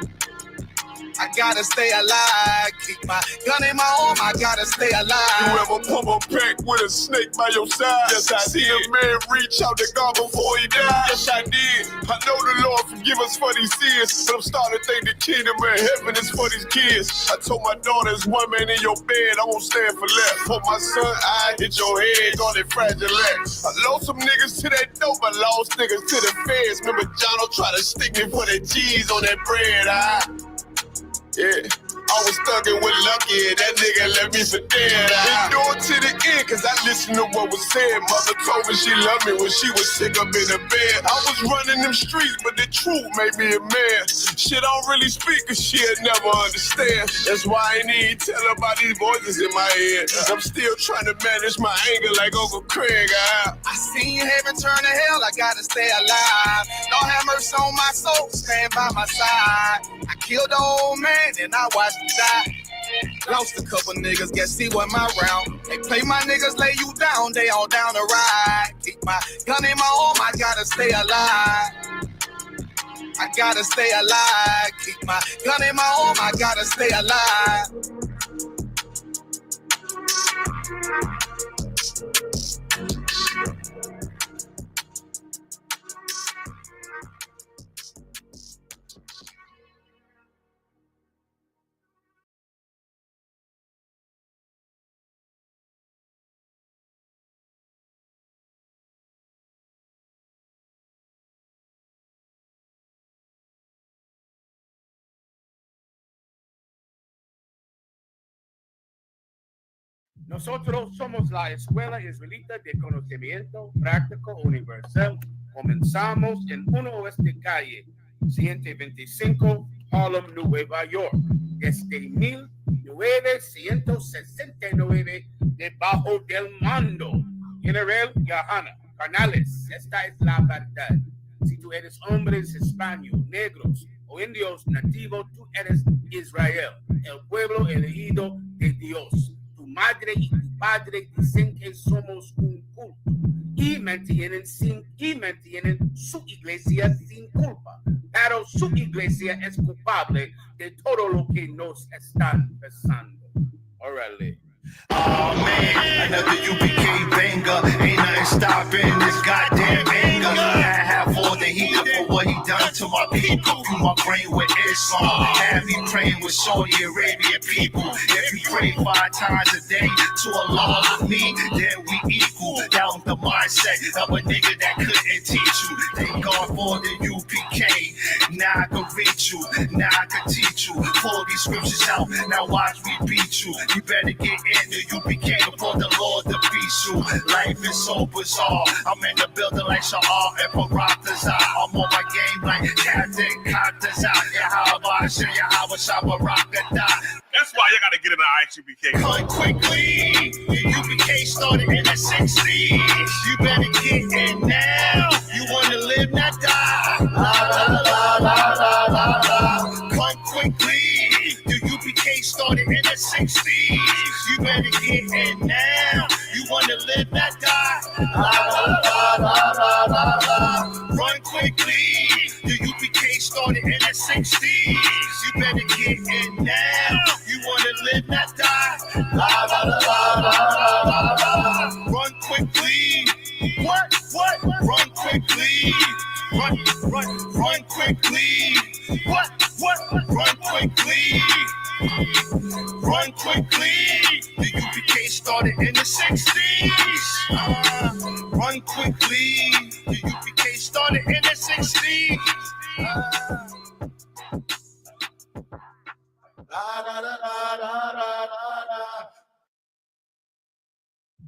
I gotta stay alive. Keep my gun in my arm, I gotta stay alive. You ever pump a pack with a snake by your side? Yes, I see a man reach out to God before he died. Yes, I did. I know the Lord forgive us for these sins, but I'm starting to think the kingdom of heaven is for these kids. I told my daughter, there's one man in your bed, I won't stand for left. For my son, I hit your head on that fragile legs. I lost some niggas to that dope, I lost niggas to the feds. Remember Jono tried to stick me for that cheese on that bread, yeah, I was thugging with Lucky, that nigga left me for dead. Endured to the end, cause I listened to what was said. Mother told me she loved me when she was sick up in the bed. I was running them streets, but the truth made me a man. Shit, I don't really speak, cause she'll never understand. That's why I ain't even tell her about these voices in my head. I'm still trying to manage my anger like Uncle Craig. I seen heaven turn to hell, I gotta stay alive. Lord have mercy on my soul, stand by my side. I killed the old man and I watched him die. Lost a couple niggas, guess he wasn't my round. Hey, play my niggas, lay you down, they all down the ride. Keep my gun in my arm, I gotta stay alive. I gotta stay alive. Keep my gun in my arm, I gotta stay alive. Nosotros somos la Escuela Israelita de Conocimiento Práctico Universal. Comenzamos en 1 Oeste Calle, 125, Harlem, Nueva York, desde 1969, debajo del mando General Johanna Canales. Esta es la verdad. Si tú eres hombres hispanos, negros o indios nativos, tú eres Israel, el pueblo elegido de Dios. Tu madre y tu padre dicen que somos un culto y mantienen su iglesia sin culpa, pero su iglesia es culpable de todo lo que nos están pasando. Órale. Oh man, another UPK banger. Ain't nothing stopping this goddamn anger. I have all the heat for what he done to my people. Through my brain with Islam. Have me praying with Saudi Arabian people. If you pray 5 times a day to Allah with me, then we equal. Down the mindset of a nigga that couldn't teach you. Thank God for the UPK. Now I can reach you. Now I can teach you. Pull these scriptures out. Now watch me beat you. You better get in the UPK before the Lord defeats you. Life is so bizarre. I'm in the building like Sha'ar and Barakazar. I'm on my game like Captain Katazar. Yahweh Shah, Yahweh Shah, Barakazar. That's why you gotta get in the ISUPK. Cut quickly. The UPK started in the 60s. You better get in now. You wanna live, not die. La la la la la la la. Cut quickly. The UPK started in the 60s. You better get in now. You wanna live, not die. La la la la la la la. Run quickly. The UPK started in the 60s. You better get in now. You wanna live, not die. La la la la la la la. Run quickly. What? Run quickly. Run quickly. What? Run quickly. Run quickly. The UPK started in the 60s. Run quickly. The UPK started in the 60s.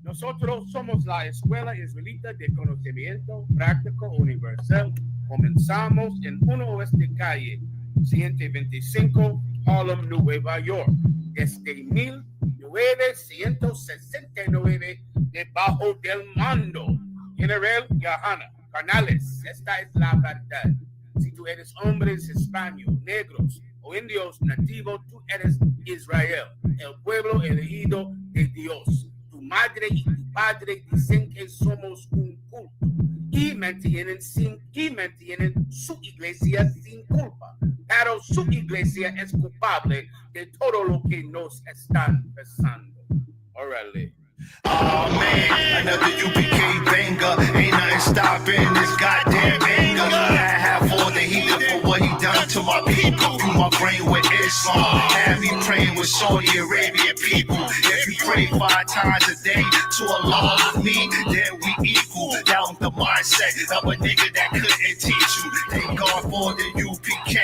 Nosotros somos la Escuela Israelita de Conocimiento Práctico Universal. Comenzamos en 1 Oeste Calle, 125, Harlem, Nueva York, desde 1969, debajo del mando General Johanna Canales. Esta es la verdad. Si tú eres hombres hispanos, negros o indios nativos, tú eres Israel, el pueblo elegido de Dios. Tu madre y tu padre dicen que somos un culto y mantienen su iglesia sin culpa, pero su iglesia es culpable de todo lo que nos están pasando. Órale. Oh man, another UPK banger. Ain't nothing stopping this goddamn anger. I have all the heat for what he done to my people. Through my brain with Islam. Have me praying with Saudi Arabian people. If you pray 5 times a day to Allah with me, then we equal. Down the mindset of a nigga that couldn't teach you. Thank God for the UPK.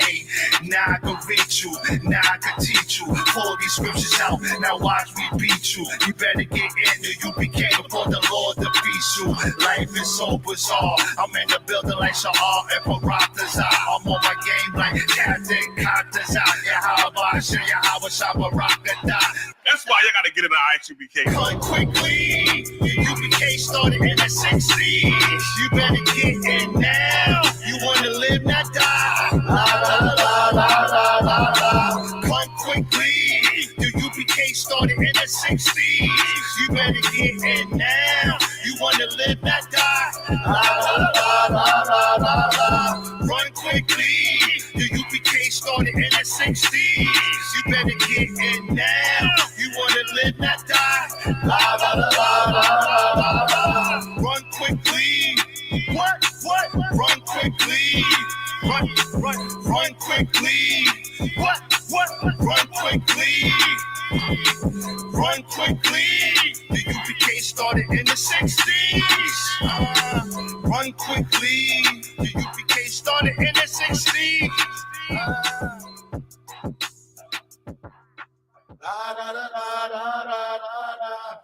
Now I can reach you. Now I can teach you. Pull these scriptures out. Now watch me beat you. You better get in the UPK before the Lord defeats you. Life is so bizarre. I'm in the building like Sha'ar and Barakazar. I'm on my game like Captain Katazar. Yahweh Shah, Yahweh Shah, Barakazar. That's why you gotta get in the ISUPK. Cut quickly. The UPK started in the 60s. You better get in now. You wanna live, not die. La la la la la la la. Cut quickly. The UPK started in the 60s. You better get in now. You wanna live, not die. La la la la la la la. Run quickly. The UPK started in the 60s. You better get in now. You wanna live, not die. La la la la la la la. Run quickly. What? Run quickly. Run quickly. What? Run quickly. Run quickly. The UPK started in the 60s. Run quickly. The UPK started in the 60s. La la la la la la la.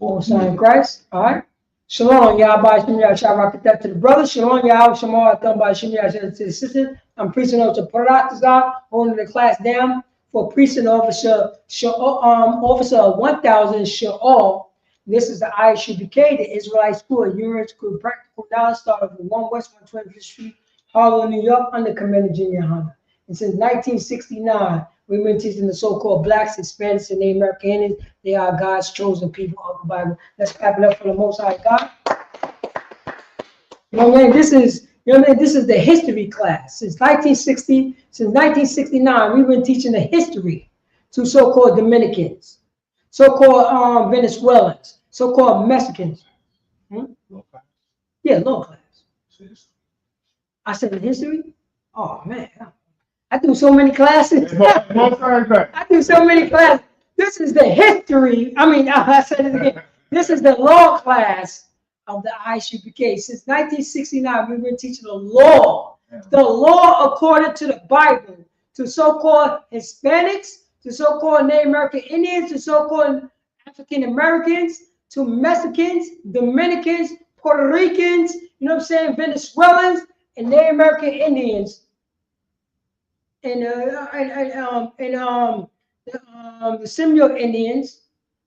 Oh, son Christ. All right. Shalom, y'all. By Shimmy, I shall rock that to the brothers. Shalom, y'all. Shalom, done by Shimmy, I shall to the sisters. I'm preaching over to Paratazar, holding the class down for preaching officer, officer 1000 Sha'al. This is the Isupk, the Israelite School of Unit School Practical Knowledge, started from 1 West 125th Street, Harlem, New York, under Commander Junior Hunter. And since 1969, we've been teaching the so-called blacks, Hispanics, and Native Americans. They are God's chosen people of the Bible. Let's clap it up for the Most High God. You know what I mean? This is the history class. Since 1969, we've been teaching the history to so-called Dominicans, so-called Venezuelans, so-called Mexicans. Yeah, low class. I said the history? Oh, man. I do so many classes. I do so many classes. This is the history. I said it again. This is the law class of the Isupk. Since 1969, we've been teaching the law according to the Bible, to so-called Hispanics, to so-called Native American Indians, to so-called African Americans, to Mexicans, Dominicans, Puerto Ricans, Venezuelans, and Native American Indians. And the Seminole Indians,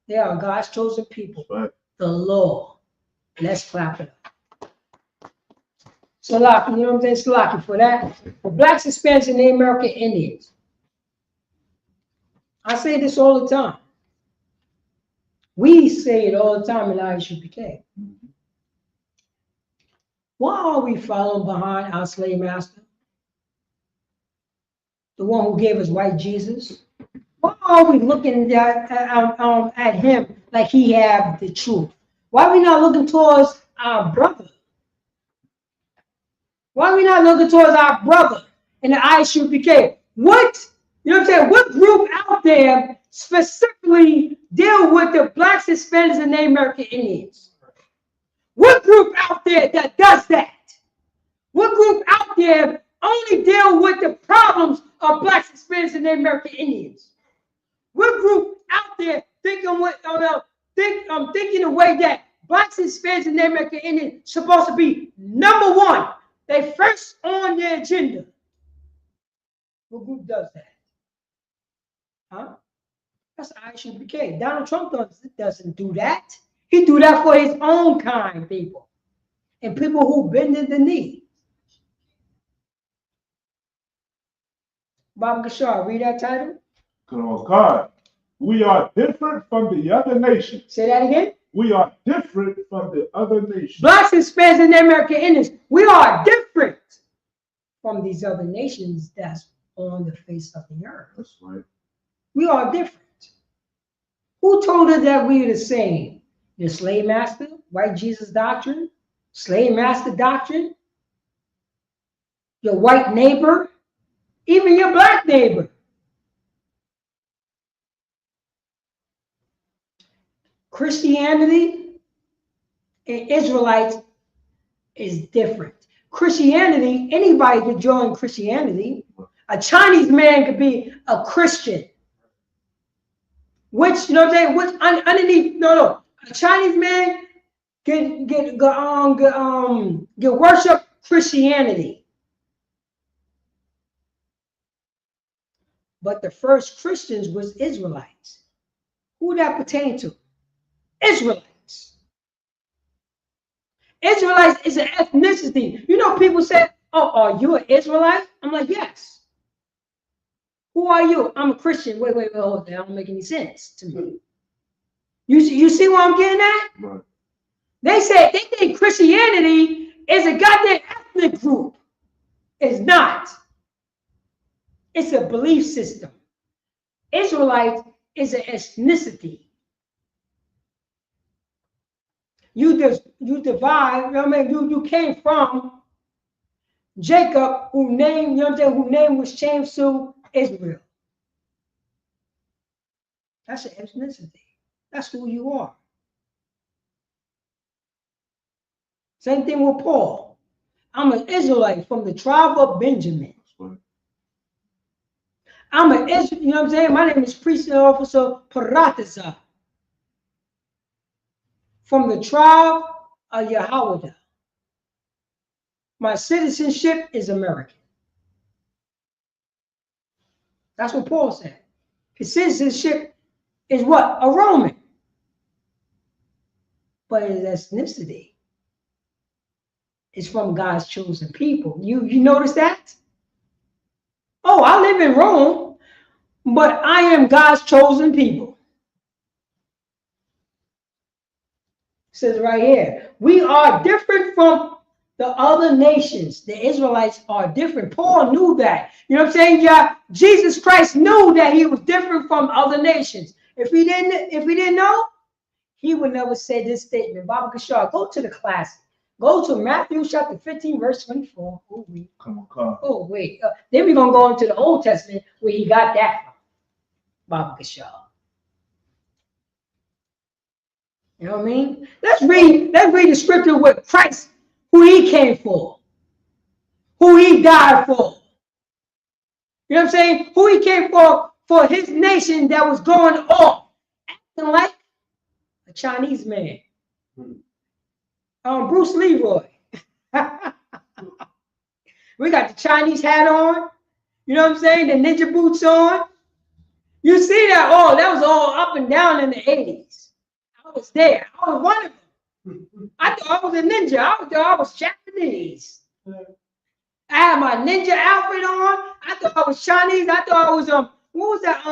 they are God's chosen people. Right. The law. Let's clap it up. Salaki, you know what I'm saying? Salaki for that. For blacks, Hispanics, and Native American Indians. I say this all the time. We say it all the time in Isupk. Why are we following behind our slave master? The one who gave us white Jesus? Why are we looking at him like he have the truth? Why are we not looking towards our brother? Why are we not looking towards our brother in the Isupk? What group out there specifically deal with the blacks, Hispanics, and Native American Indians? What group out there that does that? What group out there only deal with the problems of blacks, Hispanics, and Native American Indians? What group out there thinking the way that blacks, Hispanics, and Native American Indians supposed to be number one? They first on their agenda. What group does that? Huh? That's Isupk. Donald Trump doesn't do that. He do that for his own kind people and people who bend the knee. Bob Gashar, read that title. God, we are different from the other nations. Say that again. We are different from the other nations. Blacks, Hispanics, and American Indians. We are different from these other nations that's on the face of the earth. That's right. We are different. Who told us that we are the same? Your slave master, white Jesus doctrine, slave master doctrine, your white neighbor, even your black neighbor. Christianity and Israelites is different. Christianity, anybody could join Christianity. A Chinese man could be a Christian. Which, you know what I'm saying? Which underneath, a Chinese man can worship Christianity. But the first Christians was Israelites. Who that pertain to? Israelites. Israelites is an ethnicity. You know, people say, "Oh, are you an Israelite?" I'm like, "Yes." Who are you? I'm a Christian. Wait, hold on. That don't make any sense to me. You see what I'm getting at? Right. They think Christianity is a goddamn ethnic group. It's not. It's a belief system. Israelite is an ethnicity. You divide, you know what I mean? You came from Jacob, whose name was changed to Israel. That's an ethnicity. That's who you are. Same thing with Paul. I'm an Israelite from the tribe of Benjamin. I'm an Israelite, you know what I'm saying? My name is Priest Officer Paratazar. from the tribe of Yahweh. My citizenship is American. That's what Paul said. His citizenship is what? A Roman. But his ethnicity is from God's chosen people. You notice that? Oh, I live in Rome, but I am God's chosen people. It says right here, we are different from the other nations. The Israelites are different. Paul knew that. You know what I'm saying? Yeah, Jesus Christ knew that he was different from other nations. If he didn't know, he would never say this statement. Baba Kishar, go to the classic. Go to Matthew chapter 15, verse 24. Oh, wait. Come on. Oh, wait. Then we're going to go into the Old Testament where he got that from. Baba Kishar. You know what I mean? Let's read the scripture with Christ, who he came for, who he died for. You know what I'm saying? Who he came for his nation that was going off, acting like a Chinese man. Bruce Leroy. We got the Chinese hat on. You know what I'm saying? The ninja boots on. You see that? Oh, that was all up and down in the 80s. I was there. I was one of them. I thought I was a ninja. I thought I was Japanese. I had my ninja outfit on. I thought I was Chinese. I thought I was what was that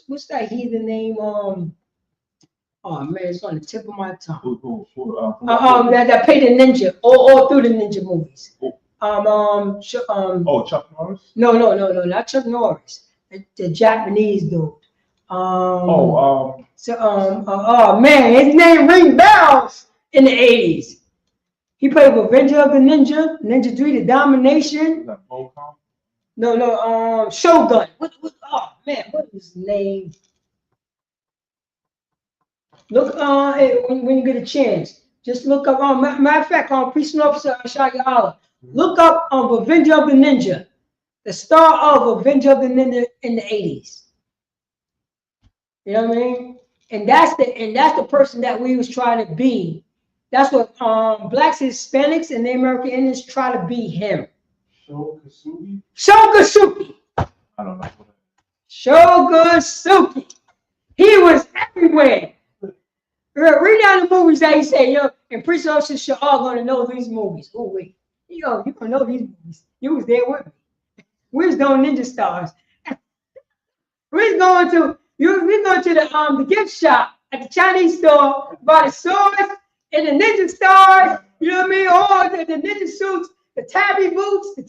what's that heathen name? Oh man, it's on the tip of my tongue. That paid the ninja all through the ninja movies. Chuck Norris? No, not Chuck Norris. The Japanese dude. Oh man, his name rings bells in the 80s. He played Revenge of the Ninja, Ninja 3, The Domination. No, Shogun. Oh man, what was his name? Look, when you get a chance, just look up. Matter of fact, Priest and Officer Shaggy Allah. Look up Revenge of the Ninja, the star of Revenge of the Ninja in the 80s. You know what I mean? And that's the person that we was trying to be. That's what blacks, Hispanics, and the American Indians try to be him. Shogasuki. I don't know. Shogasuki. He was everywhere. Read down the movies that he said, and Priest Officer should all gonna know these movies. Oh wait, you gonna know these movies. You was there with me. We was doing Ninja Stars. We're going to the gift shop at the Chinese store, buy the swords and the Ninja Stars. You know what I mean? All the Ninja suits, the tabby boots, the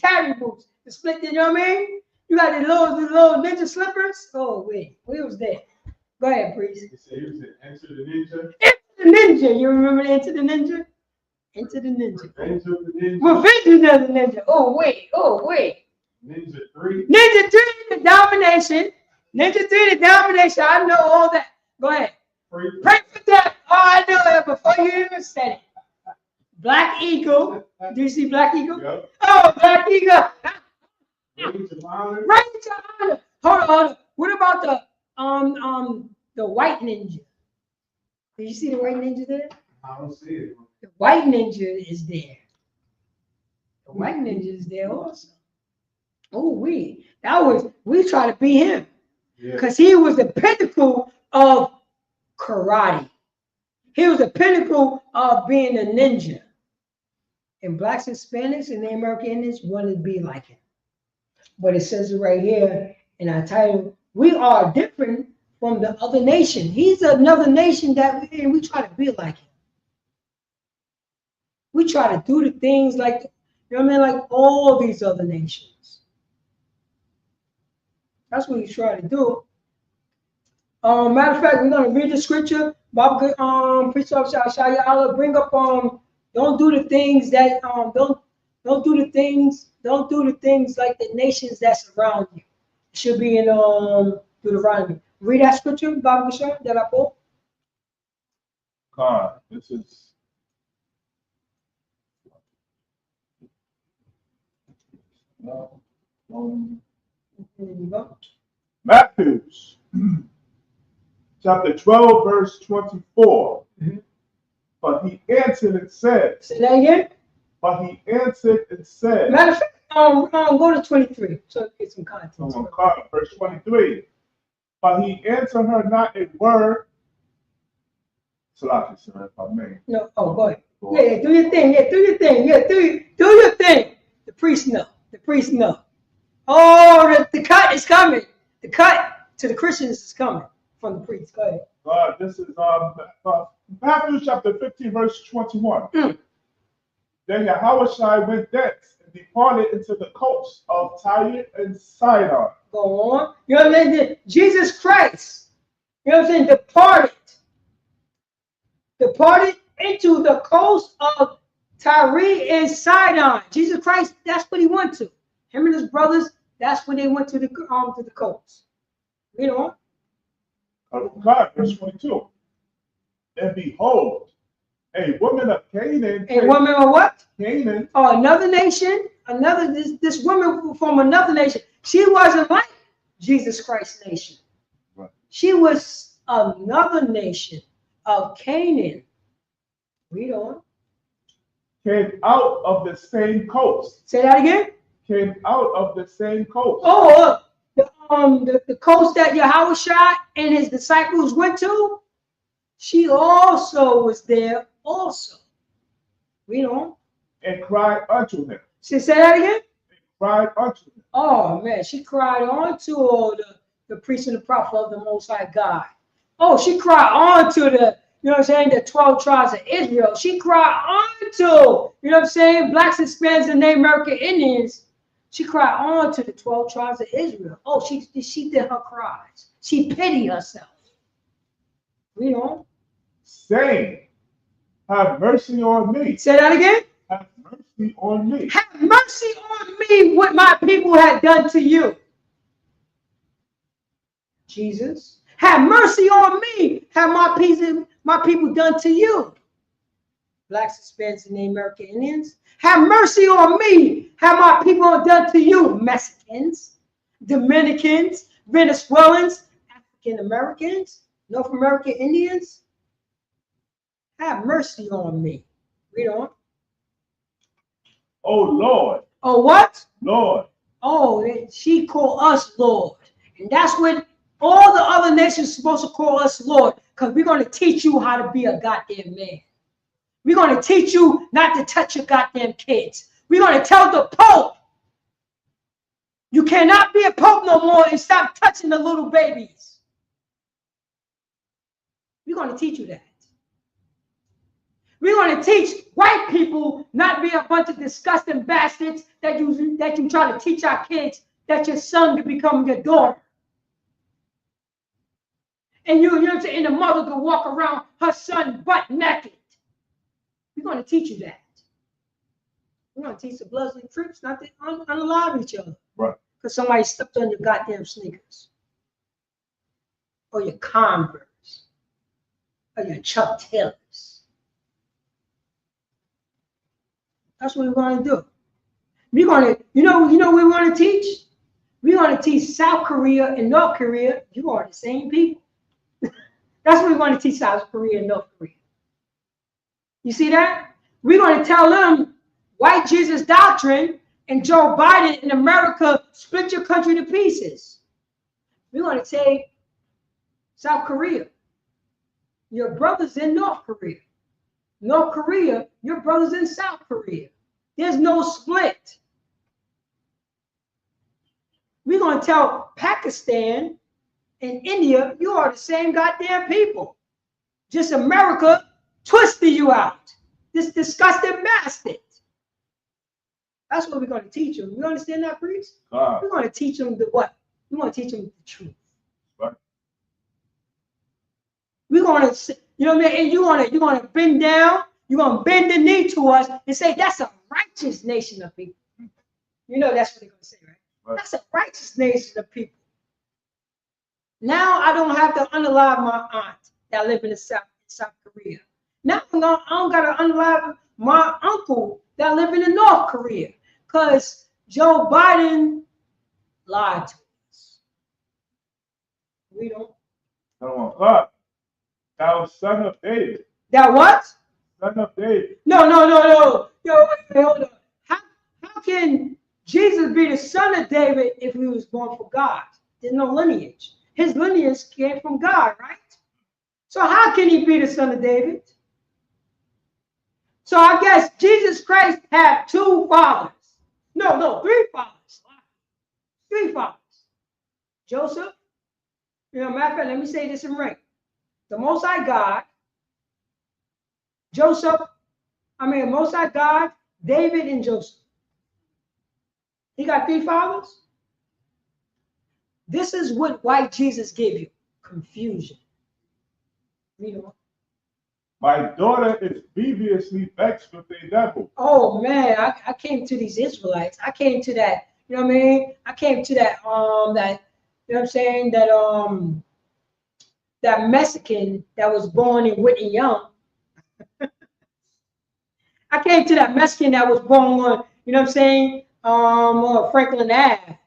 split. You know what I mean? You got the little Ninja slippers. Oh wait, we was there. Go ahead, Priest. You said it was Enter the Ninja? Enter the Ninja. You remember Enter the Ninja? Enter the Ninja. Revenge of the Ninja. Revenge of the Ninja. Oh, wait. Ninja 3. Ninja 3, The Domination. Ninja 3, The Domination. I know all that. Go ahead. Pray for that. Oh, I know that before you even said it. Black Eagle. Do you see Black Eagle? Yep. Oh, Black Eagle. Rage of Honor. Rage of Honor. Hold on. What about the White Ninja? Did you see the White Ninja there? I don't see it. The White Ninja is there. The White Ninja is there also. Oh, we try to be him. Because he was the pinnacle of karate. He was the pinnacle of being a ninja. And blacks, Hispanics, and the American Indians wanted to be like him. But it says it right here in our title, we are different from the other nation. He's another nation that we try to be like him. We try to do the things like, you know what I mean, like all these other nations. That's what we try to do. Matter of fact, we're gonna read the scripture. Priest Officer Shaya Allah, bring up don't do the things that don't do the things like the nations that surround you. It should be in Deuteronomy. Read that scripture, Baba Bashar, that I quote. God, this is Matthews chapter 12, verse 24. But he answered and said. Say that again. But he answered and said. Matter of fact, go to 23 so get some context. Verse 23. But he answered her not a word. Salaki, sir, if I may. No, go ahead. Yeah, do your thing. Yeah, do your thing. Yeah, do your thing. The priest know. The priest know. Oh, the cut is coming. The cut to the Christians is coming from the priest. Go ahead. This is Matthew chapter 15, verse 21. Then Yahushua went thence and departed into the coast of Tyre and Sidon. Go on. You know what I'm saying? Jesus Christ, you know what I'm saying, departed into the coast of Tyre and Sidon. Jesus Christ, that's what he went to. Him and his brothers, that's when they went to the coast. You know? God, verse 22. And behold, a woman of Canaan. A woman of what? Canaan. Oh, another nation. This woman from another nation. She wasn't like Jesus Christ's nation. Right. She was another nation of Canaan. Read on. Came out of the same coast. Say that again. Came out of the same coast. Oh, the coast that Yahushua and his disciples went to. She also was there. Also, read on. And cried unto him. Say that again. And cried unto him. Oh man, she cried unto the priest and the prophet of the Most High God. Oh, she cried unto the, you know what I'm saying, the 12 tribes of Israel. She cried unto, you know what I'm saying, blacks, Hispanics, and Native American Indians. She cried unto the 12 tribes of Israel. Oh, she did her cries. She pitied herself. Read on. Saying, have mercy on me. Say that again. Have mercy on me. Have mercy on me, what my people had done to you. Jesus, have mercy on me. Have my people done to you. Blacks, Hispanics, and Native American Indians. Have mercy on me. Have my people done to you. Mexicans, Dominicans, Venezuelans, African Americans, North American Indians. Have mercy on me. Read on. Oh Lord. Oh what? Lord. Oh, she called us Lord. And that's what all the other nations are supposed to call us Lord, because we're going to teach you how to be a goddamn man. We're going to teach you not to touch your goddamn kids. We're going to tell the Pope, you cannot be a Pope no more and stop touching the little babies. We're going to teach you that. We're going to teach white people not be a bunch of disgusting bastards that you try to teach our kids that your son can become your daughter. And and the mother can walk around her son butt naked. We're going to teach you that. We're going to teach the Bloodsley Crips not to unalive each other. Right. Because somebody stepped on your goddamn sneakers. Or your Converse. Or your Chuck Taylors. That's what we're going to do. We're going to, you know what we want to teach? We're going to teach South Korea and North Korea. You are the same people. That's what we're going to teach South Korea and North Korea. You see that? We're going to tell them white Jesus doctrine and Joe Biden in America split your country to pieces. We're going to take South Korea. Your brothers in North Korea. North Korea, your brothers in South Korea. There's no split. We're going to tell Pakistan and India, you are the same goddamn people. Just America twisted you out. This disgusting bastard. That's what we're going to teach them. You understand that, priest? We're going to teach them the what? We're going to teach them the truth. Right. We're going to, you know what I mean? And you're going to bend down. You're going to bend the knee to us and say, that's a righteous nation of people. You know that's what they're going to say, right? Right. That's a righteous nation of people. Now I don't have to unalive my aunt that live in the South Korea. Now I don't got to unalive my uncle that live in the North Korea, because Joe Biden lied to us. We don't. Come on, God. Thou son of David. That what? Son of David. No. Yo, wait, hold on. How can Jesus be the son of David if he was born from God? There's no lineage. His lineage came from God, right? So how can he be the son of David? So I guess Jesus Christ had two fathers. No, three fathers. Three fathers. Joseph. Matter of fact, let me say this in right. The Most High God, Most High God, David, and Joseph. He got three fathers. This is what white Jesus gave you. Confusion. Read on. My daughter is grievously vexed with the devil. Oh man, I came to these Israelites. I came to that, you know what I mean? I came to that, that, you know what I'm saying? That Mexican that was born in Whitney Young. I came to that Mexican that was born on, you know what I'm saying? On Franklin Ave.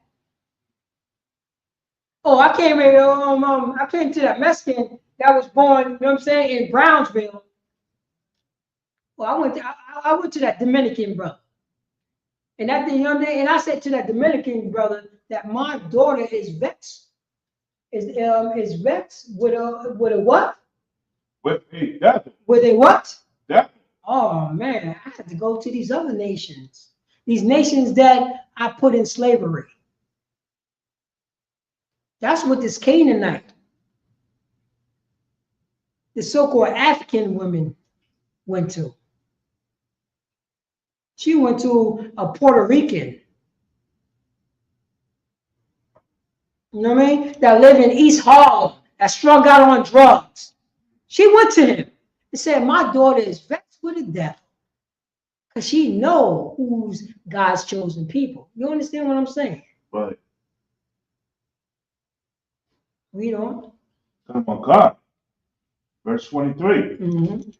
Oh, I came to that Mexican that was born, you know what I'm saying, in Brownsville. Well, I went to that Dominican brother. And that thing, you know what I mean? And I said to that Dominican brother that my daughter is vexed. Is vexed with a what? With a devil. With a what? Devil. Oh man, I had to go to these other nations. These nations that I put in slavery. That's what this Canaanite, the so-called African woman went to. She went to a Puerto Rican. You know what I mean? That lived in East Harlem, that strung out on drugs. She went to him and said, my daughter is vexed with the devil. Because she know who's God's chosen people. You understand what I'm saying? Right. Read on. Oh my God. Verse 23. Mm-hmm.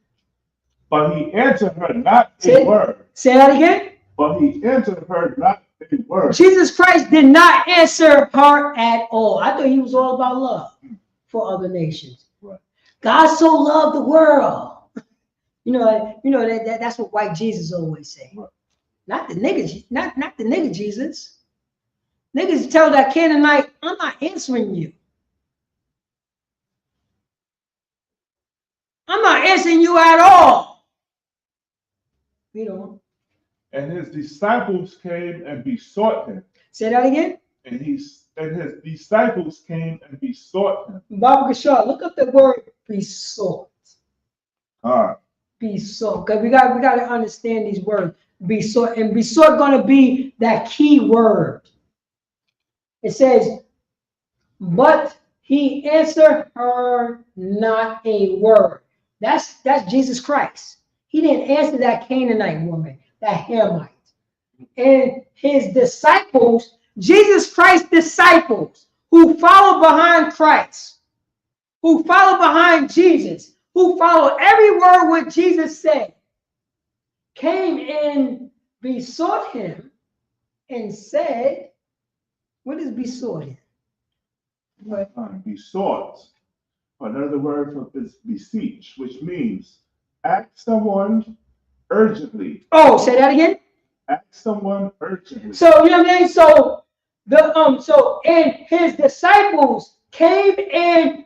But he answered her not a word. Say that again. But he answered her not a word. Jesus Christ did not answer her at all. I thought he was all about love for other nations. Right. God so loved the world. You know that's what white Jesus always say. Right. Not the niggas, not the nigga Jesus. Niggas tell that Canaanite, I'm not answering you. I'm not answering you at all. Read on. And his disciples came and besought him. Say that again. And his disciples came and besought him. Baba Kashar, look up the word besought. Besought. Because we got to understand these words. Besought. And besought gonna be that key word. It says, but he answered her not a word. That's Jesus Christ. He didn't answer that Canaanite woman, that Hamite. And his disciples, Jesus Christ's disciples, who follow behind Christ, who follow behind Jesus, who follow every word what Jesus said, came and besought him and said, what is besought him? Besought. Another word for is beseech, which means ask someone urgently. Oh, say that again. Ask someone urgently. So you know what I mean. So and his disciples came and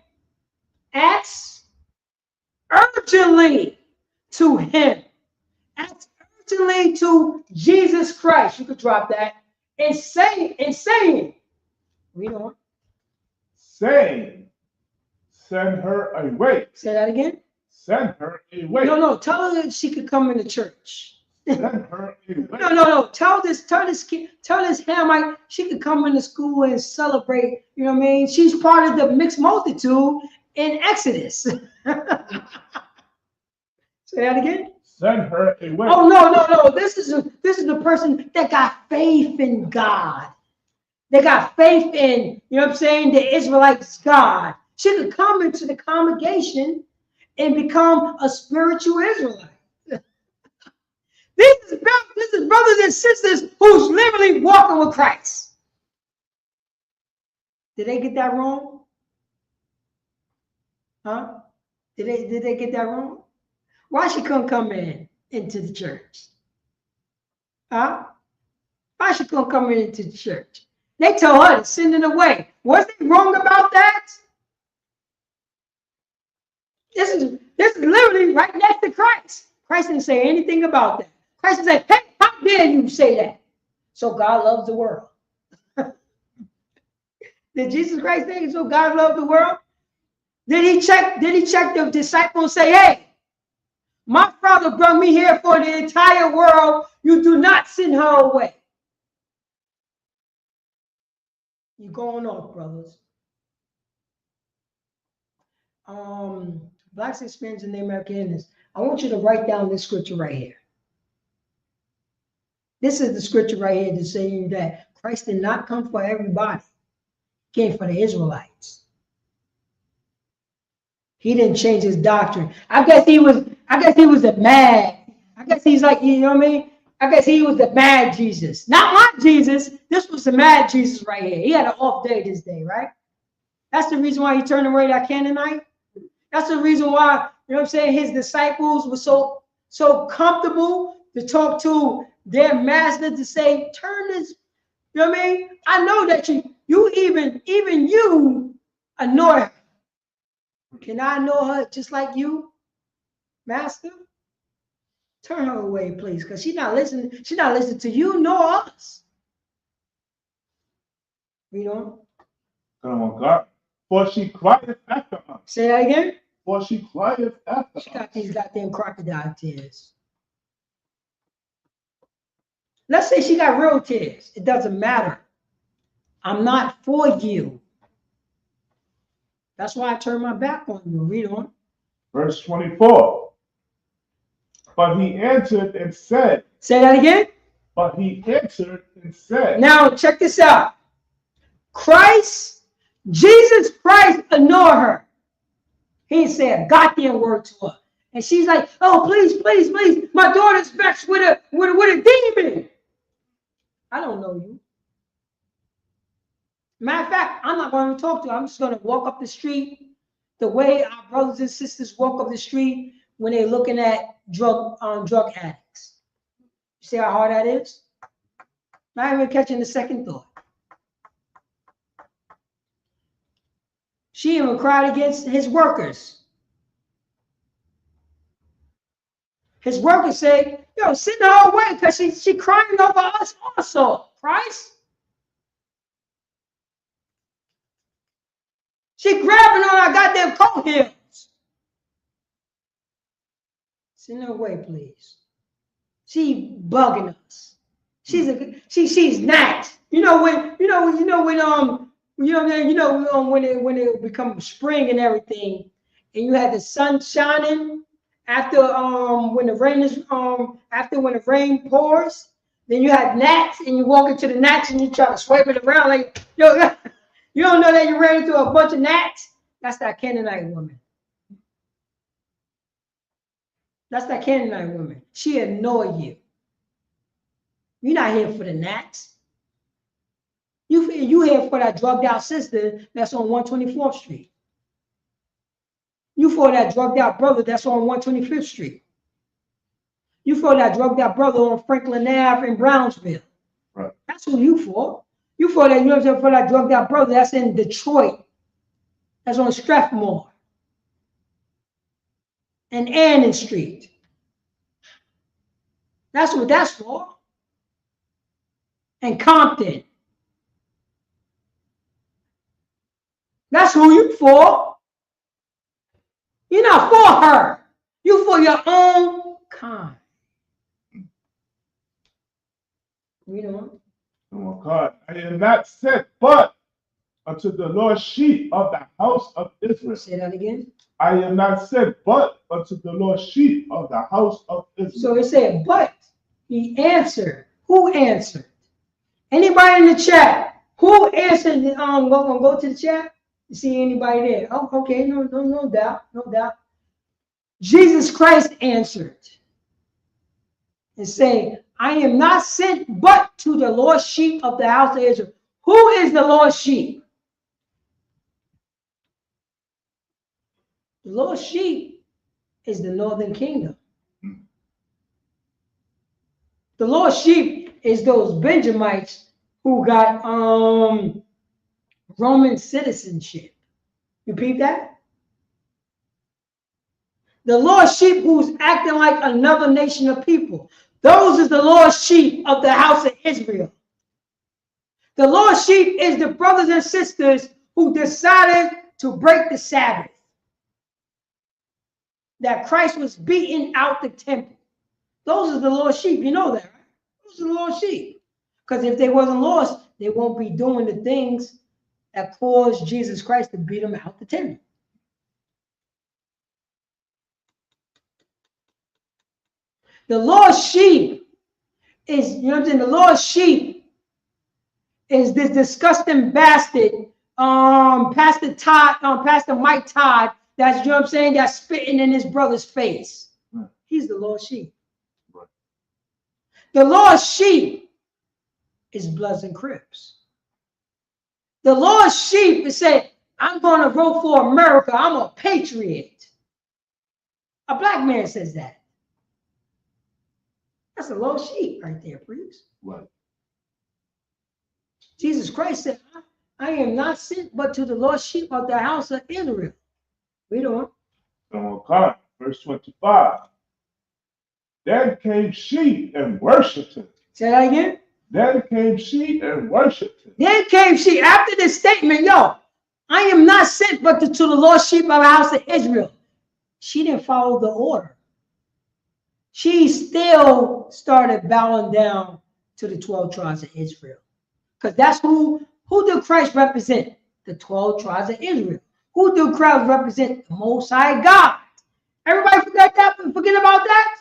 asked urgently to him, asked urgently to Jesus Christ. You could drop that and saying, read on. Saying, send her away. Say that again. Send her away. No. Tell her that she could come into church. Send her away. No. Tell this Hamite she could come into school and celebrate. You know what I mean? She's part of the mixed multitude in Exodus. Say that again. Send her away. Oh no. This is the person that got faith in God. They got faith in, you know what I'm saying, the Israelites' God. She could come into the congregation and become a spiritual Israelite. This is brothers and sisters who's literally walking with Christ. Did they get that wrong? Huh? Did they get that wrong? Why she couldn't come into the church? Huh? Why she couldn't come into the church? They told her to send it away. Was they wrong about that? This is literally right next to Christ. Christ didn't say anything about that. Christ said, hey, how dare you say that? So God loves the world. Did Jesus Christ say so God loved the world? Did he check the disciples and say, hey, my Father brought me here for the entire world. You do not send her away. You're going off, brothers. Blacks experiencing the American Indians. I want you to write down this scripture right here. This is the scripture right here to say that Christ did not come for everybody. He came for the Israelites. He didn't change his doctrine. I guess he was the mad. I guess he's like, you know what I mean? I guess he was the mad Jesus. Not my Jesus. This was the mad Jesus right here. He had an off day this day, right? That's the reason why he turned away that Canaanite. That's the reason why, you know what I'm saying, his disciples were so comfortable to talk to their master to say, turn this, you know what I mean? I know that you even you annoy her. Can I know her just like you, master? Turn her away, please, because she's not listening. She's not listening to you nor us. You know? Come on, God. For she crieth after us. Say that again. For she crieth after us. She got these goddamn crocodile tears. Let's say she got real tears. It doesn't matter. I'm not for you. That's why I turn my back on you. Read on. Verse 24. But he answered and said. Say that again. But he answered and said. Now check this out. Jesus Christ ignored her. He didn't say a goddamn word to her. And she's like, oh, please, please, please. My daughter's vexed with a demon. I don't know you. Matter of fact, I'm not going to talk to her. I'm just going to walk up the street the way our brothers and sisters walk up the street when they're looking at drug addicts. You see how hard that is? Not even catching the second thought. She even cried against his workers. His workers say, yo, send her away because she crying over us also. Christ. She grabbing on our goddamn coat heels. Send her away, please. She bugging us. She's not. When it becomes spring and everything, and you had the sun shining after when the rain pours, then you had gnats and you walk into the gnats and you try to swipe it around like you don't know that you ran into a bunch of gnats. That's that Canaanite woman. That's that Canaanite woman. She annoy you. You're not here for the gnats. You here for that drugged out sister that's on 124th Street. You for that drugged out brother that's on 125th Street. You for that drugged out brother on Franklin Ave in Brownsville. Right. That's who you for. You for that, for that drugged out brother that's in Detroit. That's on Strathmore. And Annan Street. That's what that's for. And Compton. That's who you for. You're not for her. You for your own kind. Read on. Oh God, I am not sent but unto the lost sheep of the house of Israel. Say that again. I am not sent but unto the lost sheep of the house of Israel. So it said, but he answered. Who answered? Anybody in the chat? Who answered? Go to the chat. You see anybody there? Oh, okay, no doubt. Jesus Christ answered and saying, I am not sent but to the lost sheep of the house of Israel. Who is the lost sheep? The lost sheep is the northern kingdom. The lost sheep is those Benjamites who got Roman citizenship. You peep that? The lost sheep who's acting like another nation of people. Those is the lost sheep of the house of Israel. The lost sheep is the brothers and sisters who decided to break the Sabbath. That Christ was beating out the temple. Those are the lost sheep. You know that, right? Those are the lost sheep. Because if they wasn't lost, they won't be doing the things that caused Jesus Christ to beat them out the temple. The lost sheep is, you know what I'm saying? The lost sheep is this disgusting bastard, Pastor Mike Todd, that's, you know what I'm saying, that's spitting in his brother's face. He's the lost sheep. The lost sheep is Bloods and Crips. The lost sheep is saying, I'm going to vote for America. I'm a patriot. A black man says that. That's a lost sheep right there, priest. Right. Jesus Christ said, I am not sent but to the lost sheep of the house of Israel. Read on. Okay. Verse 25. Then came sheep and worshipped him. Say that again. Then came sheep and worshipped him. Then came sheep. After this statement, yo, I am not sent but to the lost sheep of the house of Israel. She didn't follow the order. She still started bowing down to the 12 tribes of Israel. Because that's who did Christ represent? The 12 tribes of Israel. Who did Christ represent? The Most High God. Everybody forget that? Forget about that?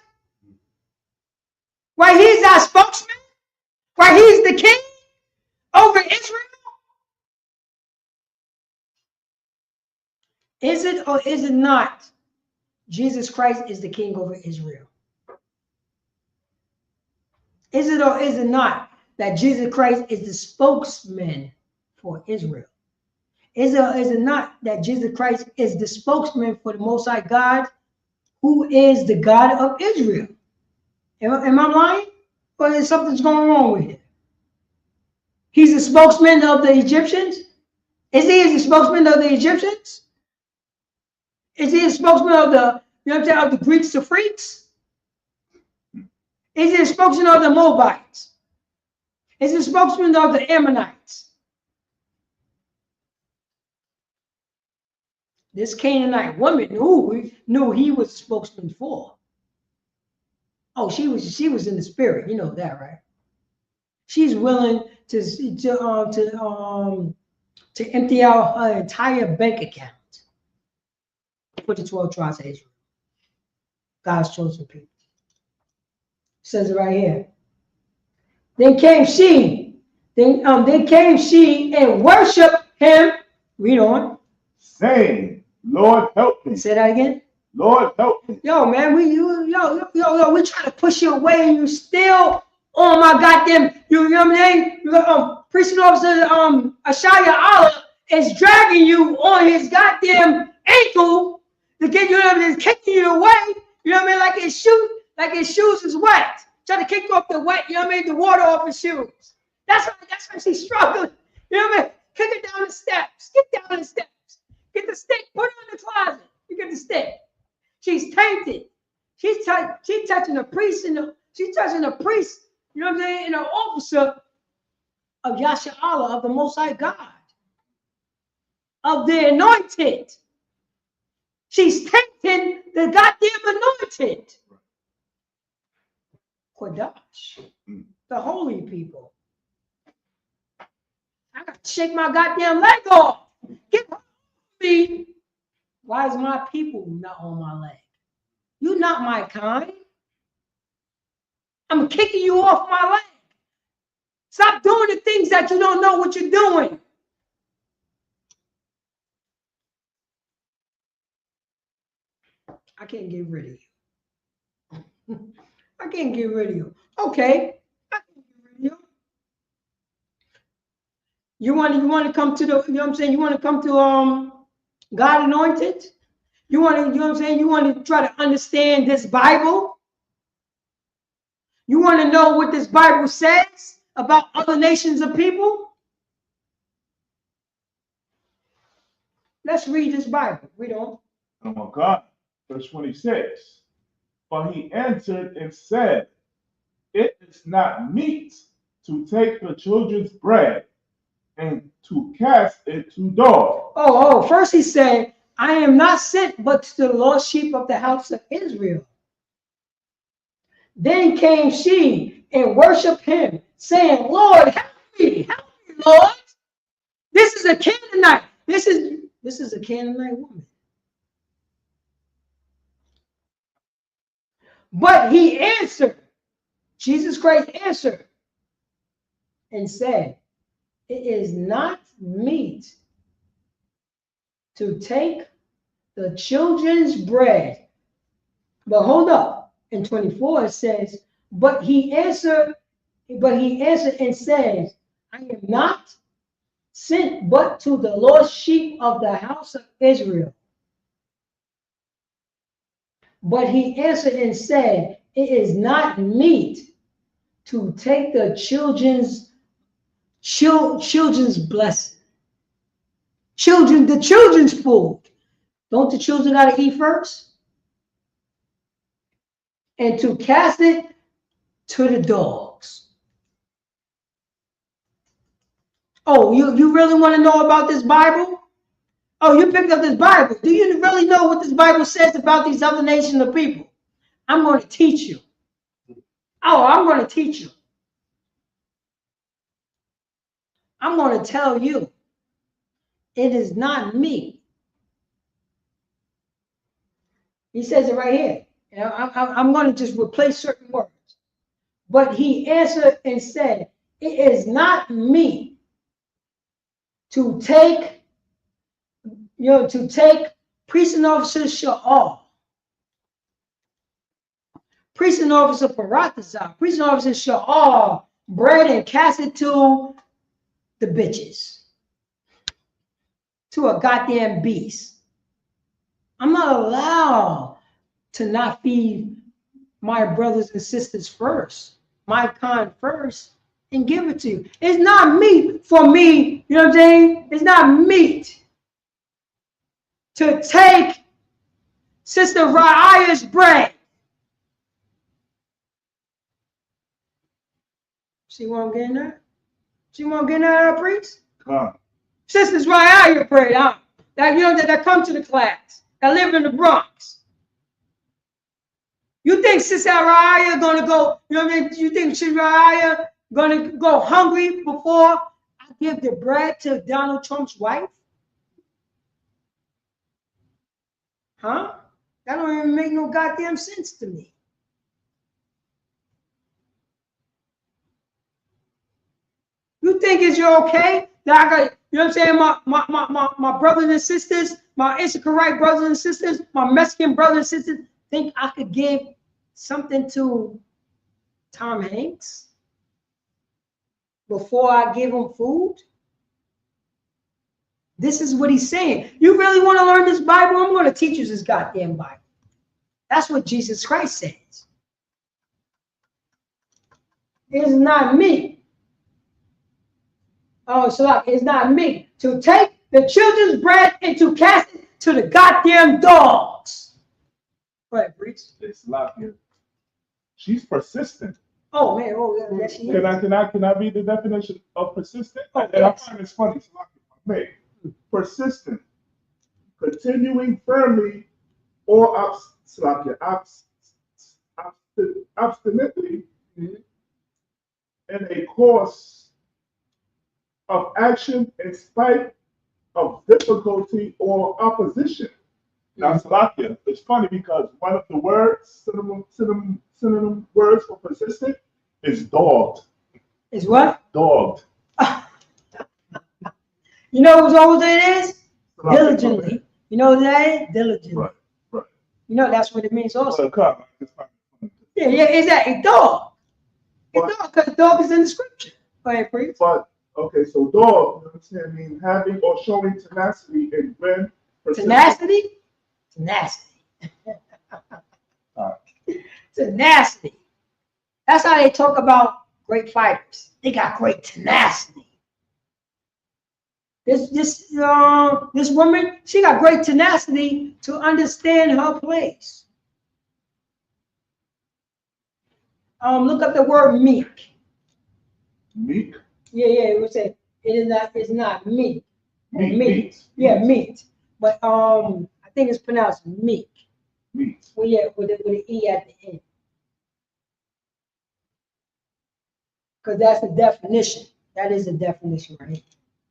Why he's our spokesman? Why he's the king over Israel? Is it or is it not? Jesus Christ is the king over Israel. Is it or is it not that Jesus Christ is the spokesman for Israel? Is it or is it not that Jesus Christ is the spokesman for the Most High God, who is the God of Israel? Am I lying? Or is something's going wrong with it? He's the spokesman of the Egyptians? Is he the spokesman of the Egyptians? Is he a spokesman of the, you know what I'm saying, of the Greeks, the freaks? Is he a spokesman of the Moabites? Is he a spokesman of the Ammonites? This Canaanite woman knew he was a spokesman for. Oh, she was in the spirit. You know that, right? She's willing to empty out her entire bank account for the 12 tribes of Israel, God's chosen people. It says it right here. Then came she and worshiped him. Read on. Saying, Lord, help me. Say that again. Lord, help me. Yo, man, we trying to push you away, and you still on my goddamn. You know what I'm saying? Precinct officer Ashaya Allah is dragging you on his goddamn ankle to get you, kicking you away. You know what I mean? Like his shoes is wet. Trying to kick off the wet. You know what I mean? The water off his shoes. That's why she's struggling. You know what I mean? Kick it down the steps. Get down the steps. Get the stick. Put it in the closet. You get the stick. She's tainted. She's touching a priest she's touching a priest, you know what I'm saying, and an officer of Yasha Allah, of the Most High God, of the anointed. She's tainting the goddamn anointed. Kodash, the holy people. I gotta shake my goddamn leg off. Get off me. Why is my people not on my leg? You're not my kind. I'm kicking you off my leg. Stop doing the things that you don't know what you're doing. I can't get rid of you. I can't get rid of you. Okay. I can't get rid of you. You want to come to the, you know what I'm saying? You want to come to God anointed? You want to, you know what I'm saying? You want to try to understand this Bible? You want to know what this Bible says about other nations of people? Let's read this Bible. Read on. Oh my God. Verse 26. But he answered and said, it is not meet to take the children's bread and to cast it to dogs. First he said, I am not sent but to the lost sheep of the house of Israel. Then came she and worshiped him, saying, Lord, help me, Lord. This is a Canaanite. This is a Canaanite woman. But he answered, Jesus Christ answered and said, it is not meet to take the children's bread. But hold up. In 24 it says, but he answered and said, I am not sent but to the lost sheep of the house of Israel. But he answered and said, it is not meet to take the children's blessing. The children's food. Don't the children gotta eat first? And to cast it to the dogs. Oh, you really want to know about this Bible? Oh, you picked up this Bible. Do you really know what this Bible says about these other nations of people? I'm going to teach you. Oh, I'm going to teach you. I'm going to tell you. It is not me. He says it right here. You know, I'm going to just replace certain words. But he answered and said, it is not me to take, priest and officer Sha'al, priest and officer Paratazar, priest and officer Sha'al, bread and cast it to the bitches, to a goddamn beast. I'm not allowed to not feed my brothers and sisters first, my kind first, and give it to you. It's not meat for me, you know what I'm saying? It's not meat to take Sister Ra'aya's bread. See what I'm getting at? See what I'm getting at, priest? Sisters Ra'aya bread, huh? That come to the class, that live in the Bronx. You think Sister Ra'aya gonna go, you know what I mean? You think Sister Ra'aya gonna go hungry before I give the bread to Donald Trump's wife? Huh? That don't even make no goddamn sense to me. You think it's okay that I got, you know what I'm saying, my brothers and sisters, my Isupk brothers and sisters, my Mexican brothers and sisters, think I could give something to Tom Hanks before I give him food? This is what he's saying. You really want to learn this Bible? I'm going to teach you this goddamn Bible. That's what Jesus Christ says. It is not me. Oh, so it's not me to take the children's bread and to cast it to the goddamn dogs. Go ahead, preach. It's not here. She's persistent. Oh man, yes, she is. Can I read the definition of persistent? Oh, and yes. I find this funny. Persistent, continuing firmly or obstinately in a course of action in spite of difficulty or opposition. Now, Salakia, it's funny because one of the words, synonym words for persistent is dogged. Is what? Dogged. You know what always it is? Diligently. You know what that is? Diligently. Right. You know that's what it means also. Yeah, is that a dog? A dog, because dog is in the scripture. Go ahead, preach. But okay, so dog, you know what I'm saying, mean having or showing tenacity and when tenacity? Tenacity. Tenacity. That's how they talk about great fighters. They got great tenacity. This woman, she got great tenacity to understand her place. Look up the word meek. Meek? Yeah, it would say it's not meek. Meek. Yeah, meat. But I think it's pronounced meek. Meek. Well, yeah, with an E at the end. Because that's the definition. That is the definition right here.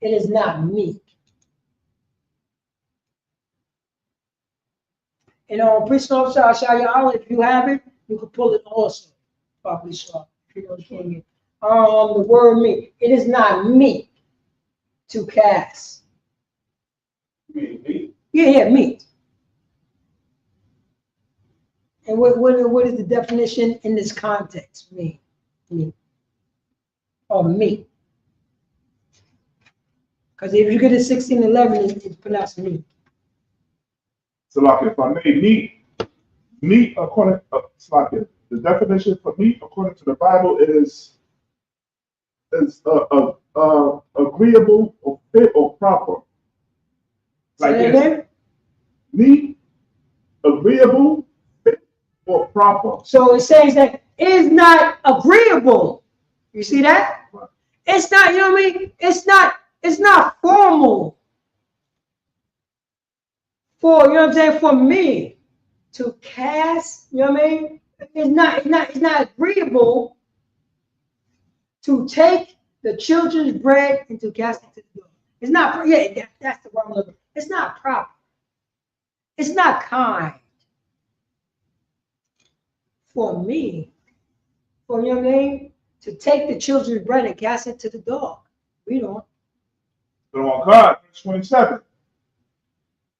It is not meek. And Priest Officer, I'll show you all. If you have it, you can pull it also. Probably so. If you know the thing. The word meek. It is not meek to cast. Meek. Yeah, meek. And what is the definition in this context? Meek. Or meek. Because if you get a 1611, it's pronounced meek. So, like, if I may, meat according to the definition for meat according to the Bible is agreeable or fit or proper. Like this. Meat, agreeable, fit or proper. So it says that it is not agreeable. You see that? Right. It's not, you know what I mean? It's not formal. For, you know what I'm saying, for me to cast, you know what I mean? It's not agreeable to take the children's bread and to cast it to the door. It's not, yeah, that's the wrong word. It's not proper. It's not kind for me, for, you know what I mean, to take the children's bread and cast it to the dog. We don't. So on God, verse 27.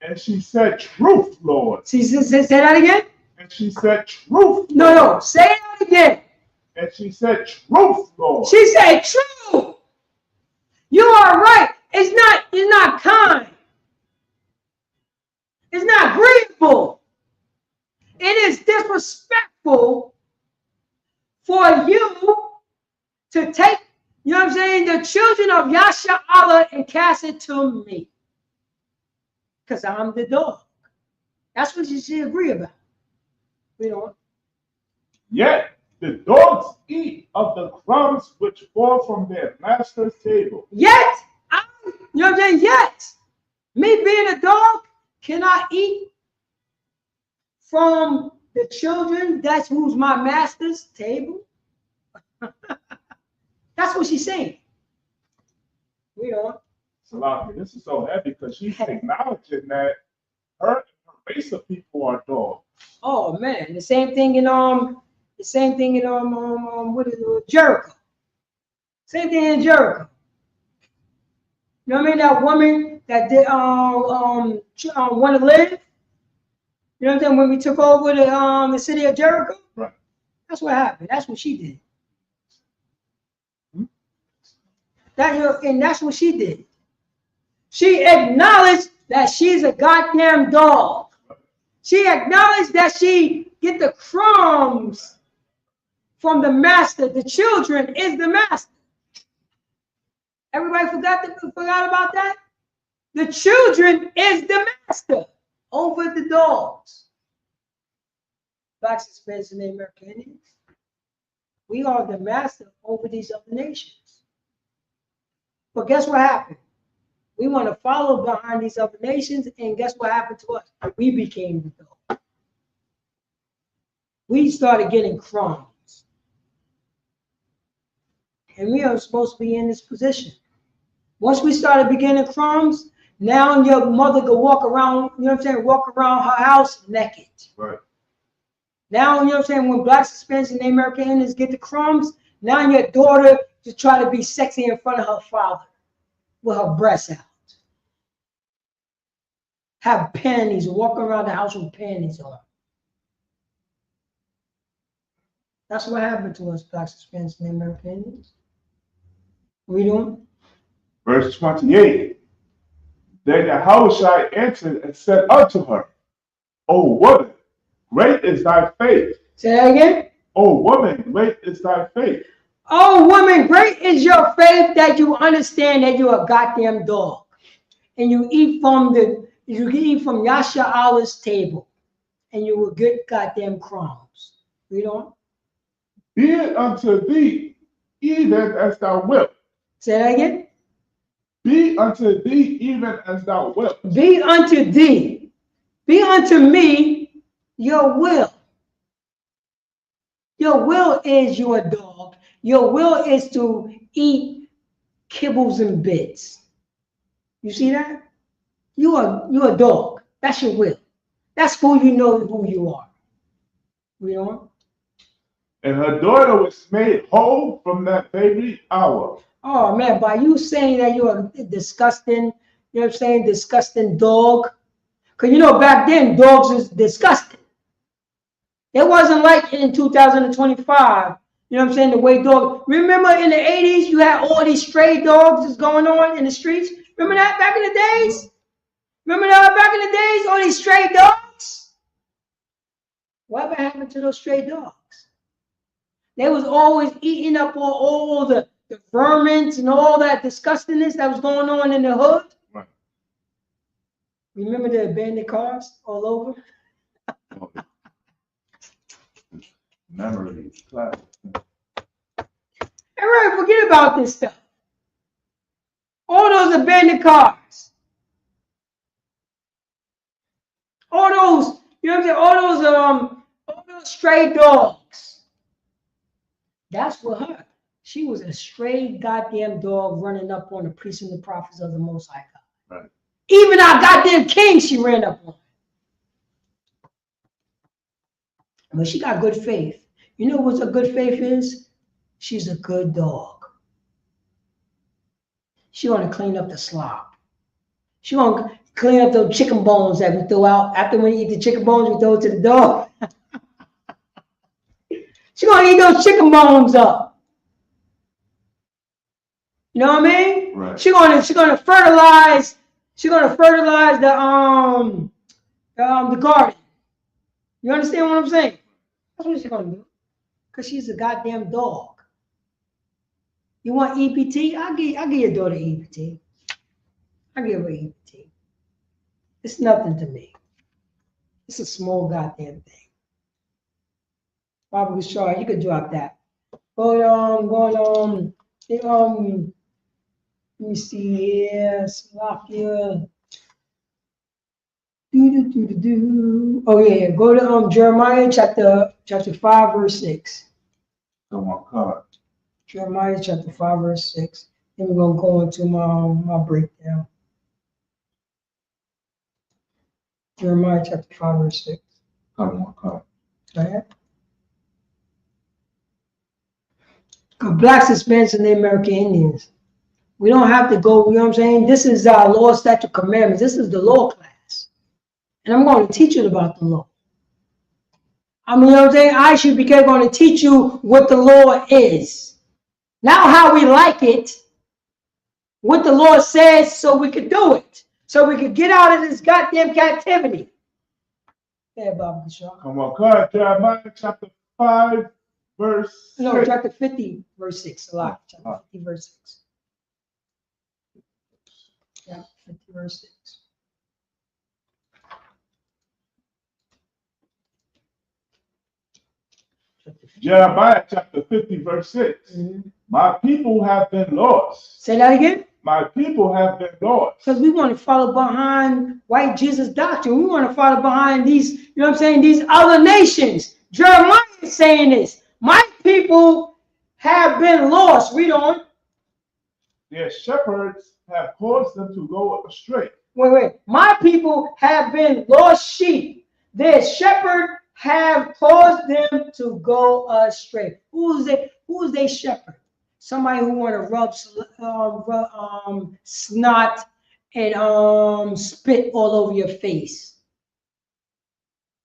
And she said, truth, Lord. Say that again? And she said, truth. No, say that again. And she said, truth, Lord. She said, true. You are right. It's not kind. It's not agreeable. It is disrespectful for you to take, you know what I'm saying, the children of Yasha Allah and cast it to me. Because I'm the dog. That's what you should agree about. We don't. Yet the dogs eat of the crumbs which fall from their master's table. Yet, you know what I'm saying? Yet, me being a dog, can I eat from the children that's who's my master's table? That's what she's saying. We don't. Salami, this is so heavy because she's acknowledging that her race of people are dogs. Oh man, the same thing in what is it, Jericho. Same thing in Jericho. You know what I mean? That woman that did want to live. You know what I'm saying? When we took over the city of Jericho, right? That's what happened. That's what she did. That's what she did. She acknowledged that she's a goddamn dog. She acknowledged that she get the crumbs from the master. The children is the master. Everybody forgot about that? The children is the master over the dogs. Blacks, Hispanics, and the American Indians. We are the master over these other nations. But guess what happened? We want to follow behind these other nations, and guess what happened to us? We became the dog. We started getting crumbs. And we are supposed to be in this position. Once we started beginning crumbs, now your mother could walk around, you know what I'm saying, walk around her house naked. Right. Now, you know what I'm saying, when Blacks, Hispanics, and Native American Indians get the crumbs, now your daughter just try to be sexy in front of her father with her breasts out. Have panties, walk around the house with panties on. That's what happened to us, Blacks, Hispanics, and Native American Indians. We doing? Verse 28. Then Yahushua answered and said unto her, O woman, great is thy faith. Say that again. O woman, great is thy faith. Oh, woman, great is your faith that you understand that you're a goddamn dog. And you eat from Yasha Allah's table. And you will get goddamn crumbs. Read on. Be it unto thee, even as thou wilt. Say that again. Be unto thee, even as thou wilt. Be unto thee. Be unto me your will. Your will is you're a dog. Your will is to eat kibbles and bits. You see that? You're a dog. That's your will. That's who you know who you are. Read on. And her daughter was made whole from that very hour. Oh man, by you saying that you're a disgusting, you know what I'm saying, disgusting dog. Because you know back then dogs was disgusting. It wasn't like in 2025. You know what I'm saying? The way dogs. Remember in the 80s you had all these stray dogs that's going on in the streets? Remember that back in the days? Remember that back in the days? All these stray dogs? Whatever happened to those stray dogs? They was always eating up all the vermins and all that disgustingness that was going on in the hood. Right. Remember the abandoned cars all over? Memories. Everybody forget about this stuff. All those abandoned cars. All those, you know what I'm saying? All those stray dogs. That's what her. She was a stray goddamn dog running up on the priests and the prophets of the Most High God. Right. Even our goddamn king, she ran up on. But she got good faith. You know what a good faith is? She's a good dog. She want to clean up the slop. She want to clean up those chicken bones that we throw out. After we eat the chicken bones, we throw it to the dog. She gonna eat those chicken bones up. You know what I mean? Right. She's gonna fertilize. She's gonna fertilize the garden. You understand what I'm saying? That's what she's gonna do. Cause she's a goddamn dog. You want EPT? I'll give your daughter EPT. I'll give her EPT. It's nothing to me. It's a small goddamn thing. Barbara Shaw, you could drop that. But let me see here. Slovakia. Oh yeah, go to Jeremiah chapter 5 verse 6. Come on, card. Jeremiah chapter 5 verse 6. Then we're gonna go into my breakdown. Jeremiah chapter 5 verse 6. Come on, card. Go ahead. Blacks, Hispanics, and the American Indians. We don't have to go, you know what I'm saying? This is our law, statute, commandments. This is the law class. And I'm going to teach you about the law. I mean, you know what I'm saying? I should be going to teach you what the law is. Not how we like it. What the law says so we could do it. So we could get out of this goddamn captivity. Yeah, Bob Shaw. Come on, card. Jeremiah chapter 5. Verse No, 6. chapter 50, verse 6. A lot. Chapter 50, verse 6. Yeah, 50, verse 6. Jeremiah chapter 50, verse 6. Mm-hmm. My people have been lost. Say that again. My people have been lost. Because we want to follow behind white Jesus doctrine. We want to follow behind these, you know what I'm saying, these other nations. Jeremiah is saying this. My people have been lost. Read on. Their shepherds have caused them to go astray. Wait. My people have been lost sheep. Their shepherd have caused them to go astray. Who's their shepherd? Somebody who want to rub snot and spit all over your face.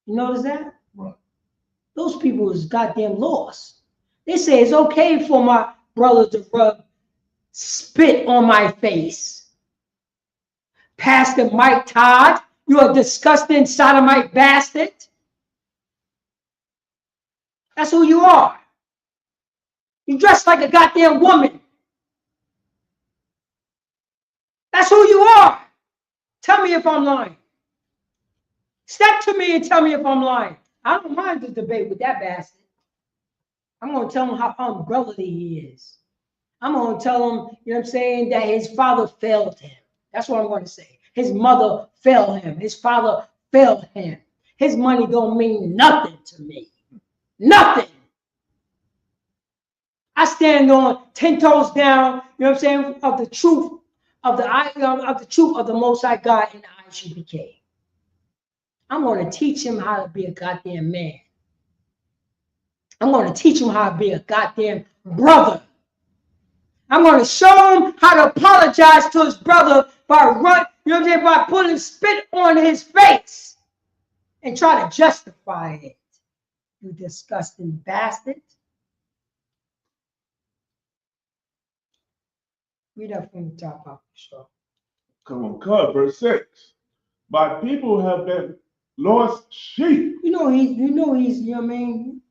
You notice that? Right. Those people is goddamn lost. They say it's okay for my brother to rub spit on my face. Pastor Mike Todd, You're a disgusting sodomite bastard. That's who you are. You dress like a goddamn woman. That's who you are. Tell me if I'm lying. Step to me and tell me if I'm lying. I don't mind the debate with that bastard. I'm going to tell him how unbrotherly he is. I'm going to tell him, you know what I'm saying, that his father failed him. That's what I'm going to say. His mother failed him. His father failed him. His money don't mean nothing to me. Nothing. I stand on 10 toes down, you know what I'm saying, of the truth of the Most High God in the ISUPK. I'm going to teach him how to be a goddamn man. I'm going to teach him how to be a goddamn brother. I'm going to show him how to apologize to his brother by by putting spit on his face and try to justify it. You disgusting bastard. Read up from the top of the show. Come on, cut verse 6. My people have been lost sheep. You know he's, you know what I mean?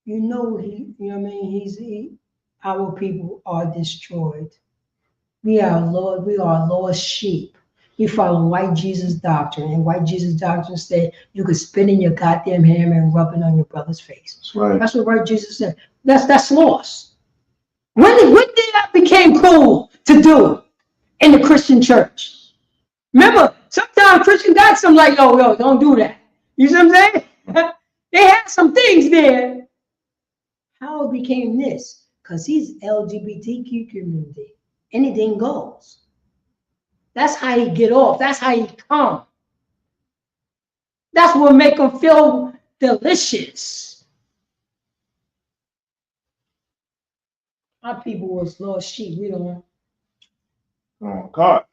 You know what I mean? Our people are destroyed. We are lost sheep. We follow white Jesus doctrine, and white Jesus doctrine said you could spit in your goddamn hammer and rub it on your brother's face. That's right. That's what white Jesus said. That's lost. When did that became cool to do in the Christian church? Remember, sometimes Christian got some like, yo, don't do that. You see what I'm saying? They had some things there. How it became this? Because he's LGBTQ community. Anything goes. That's how he get off. That's how he come. That's what make him feel delicious. Our people was lost sheep. We don't want. Oh, God.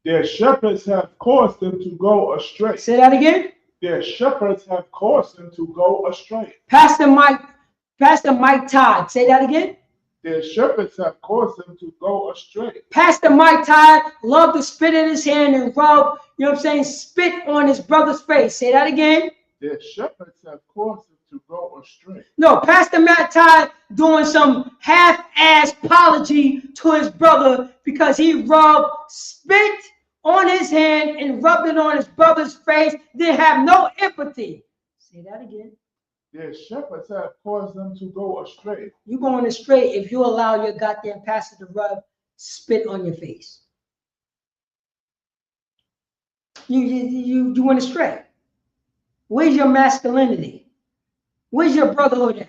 Their shepherds have caused them to go astray. Say that again. Their shepherds have caused them to go astray. Pastor Mike Todd. Say that again. Their shepherds have caused them to go astray. Pastor Mike Todd loved to spit in his hand and rub, you know what I'm saying, spit on his brother's face. Say that again. Their shepherds have caused them to go astray. No, Pastor Matt Todd doing some half-ass apology to his brother because he rubbed spit on his hand and rubbed it on his brother's face, didn't have no empathy. Say that again. Their shepherds have caused them to go astray. You're going astray if you allow your goddamn pastor to rub spit on your face. You went astray. Where's your masculinity? Where's your brotherhood at?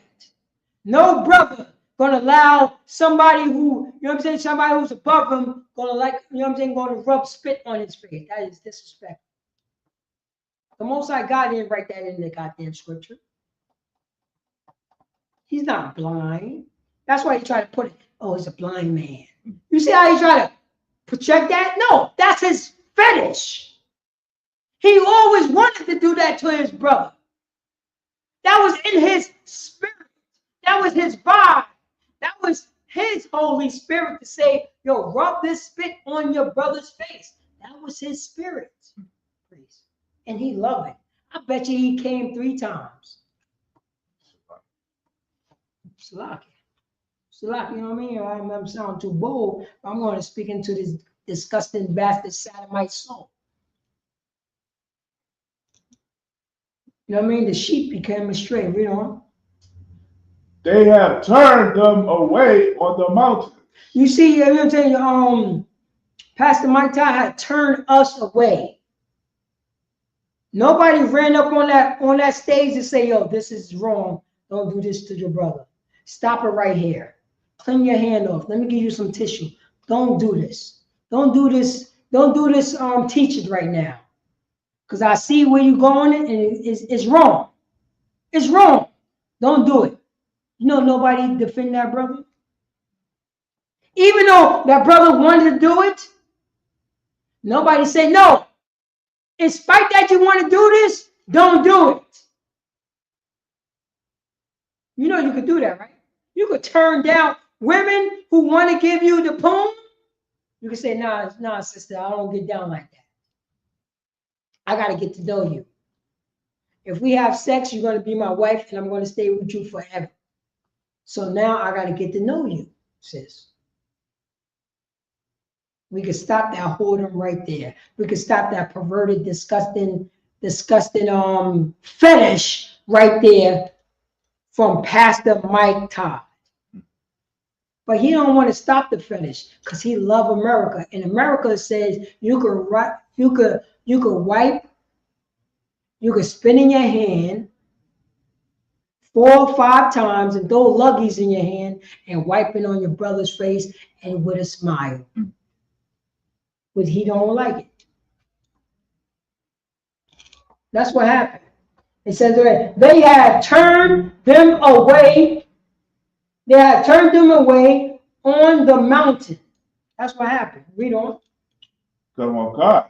No brother gonna allow somebody who, you know what I'm saying, somebody who's above him gonna gonna rub spit on his face. That is disrespectful. The Most High God didn't write that in the goddamn scripture. He's not blind. That's why he tried to put it, oh, he's a blind man. You see how he tried to project that? No, that's his fetish. He always wanted to do that to his brother. That was in his spirit. That was his vibe. That was his Holy Spirit to say, yo, rub this spit on your brother's face. That was his spirit. Please. And he loved it. I bet you he came 3 times. Salaki, you know what I mean? I'm sounding too bold. I'm going to speak into this disgusting bastard sodomite soul. You know what I mean? The sheep became astray. Read on. They have turned them away on the mountain. You see, you know what I'm saying? Pastor Mike Todd had turned us away. Nobody ran up on that stage and say, yo, this is wrong. Don't do this to your brother. Stop it right here. Clean your hand off. Let me give you some tissue. Don't do this. Don't do this. Don't do this teaching right now. Because I see where you're going and it's wrong. It's wrong. Don't do it. You know nobody defend that brother? Even though that brother wanted to do it, nobody said, no. In spite that you want to do this, don't do it. You know you could do that, right? You could turn down women who want to give you the poem. You can say, nah, sister, I don't get down like that. I got to get to know you. If we have sex, you're going to be my wife, and I'm going to stay with you forever. So now I got to get to know you, sis. We could stop that whoredom right there. We could stop that perverted, disgusting fetish right there from Pastor Mike Todd. But he don't want to stop the fetish because he love America. And America says you could spin in your hand 4 or 5 times and throw luggies in your hand and wipe it on your brother's face and with a smile. But he don't like it. That's what happened. It says they had turned them away. They had turned them away on the mountain. That's what happened. Read on. Come on, God.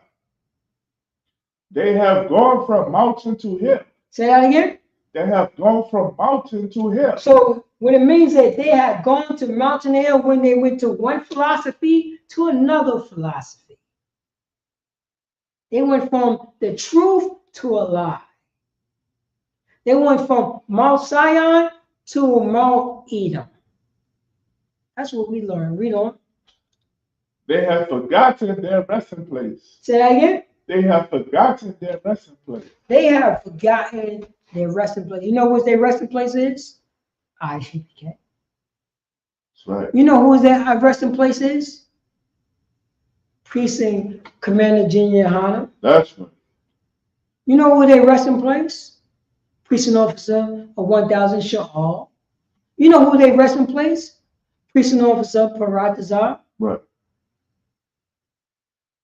They have gone from mountain to hill. Say that again. They have gone from mountain to hill. So what it means that they had gone to mountain hill when they went to one philosophy to another philosophy. They went from the truth to a lie. They went from Mount Zion to Mount Edom. That's what we learned. Read on. They have forgotten their resting place. Say that again. They have forgotten their resting place. They have forgotten their resting place. You know what their resting place is? Isupk. That's right. You know who their resting place is? Precinct Commander Junior Harlem. That's right. You know who their resting place? Precinct Officer of 1000 Sha'al. You know who their resting place? Precinct Officer Paratazar. Right.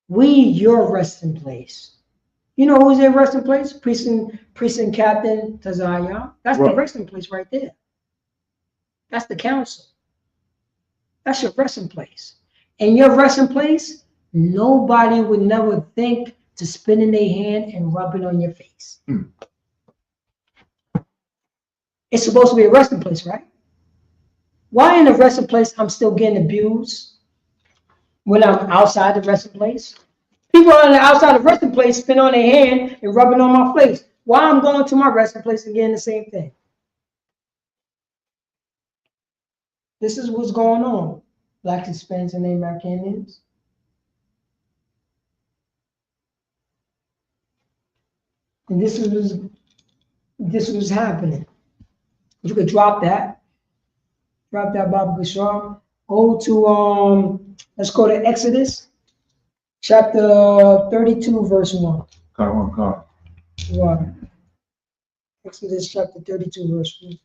We your resting place. You know who's their resting place? Precinct Captain Tazaya. That's right. The resting place right there. That's the council. That's your resting place. And your resting place, nobody would never think to spin in their hand and rub it on your face. It's supposed to be a resting place, right? Why in the resting place I'm still getting abused when I'm outside the resting place? People on the outside of the resting place spin on their hand and rubbing on my face. Why I'm going to my resting place and getting the same thing? This is what's going on, Black Hispanics and Native American Indians. And this was happening. You could drop that Baba Bashar. Go to let's go to Exodus chapter 32, verse 1. Come on. Right. Exodus chapter 32, verse 1.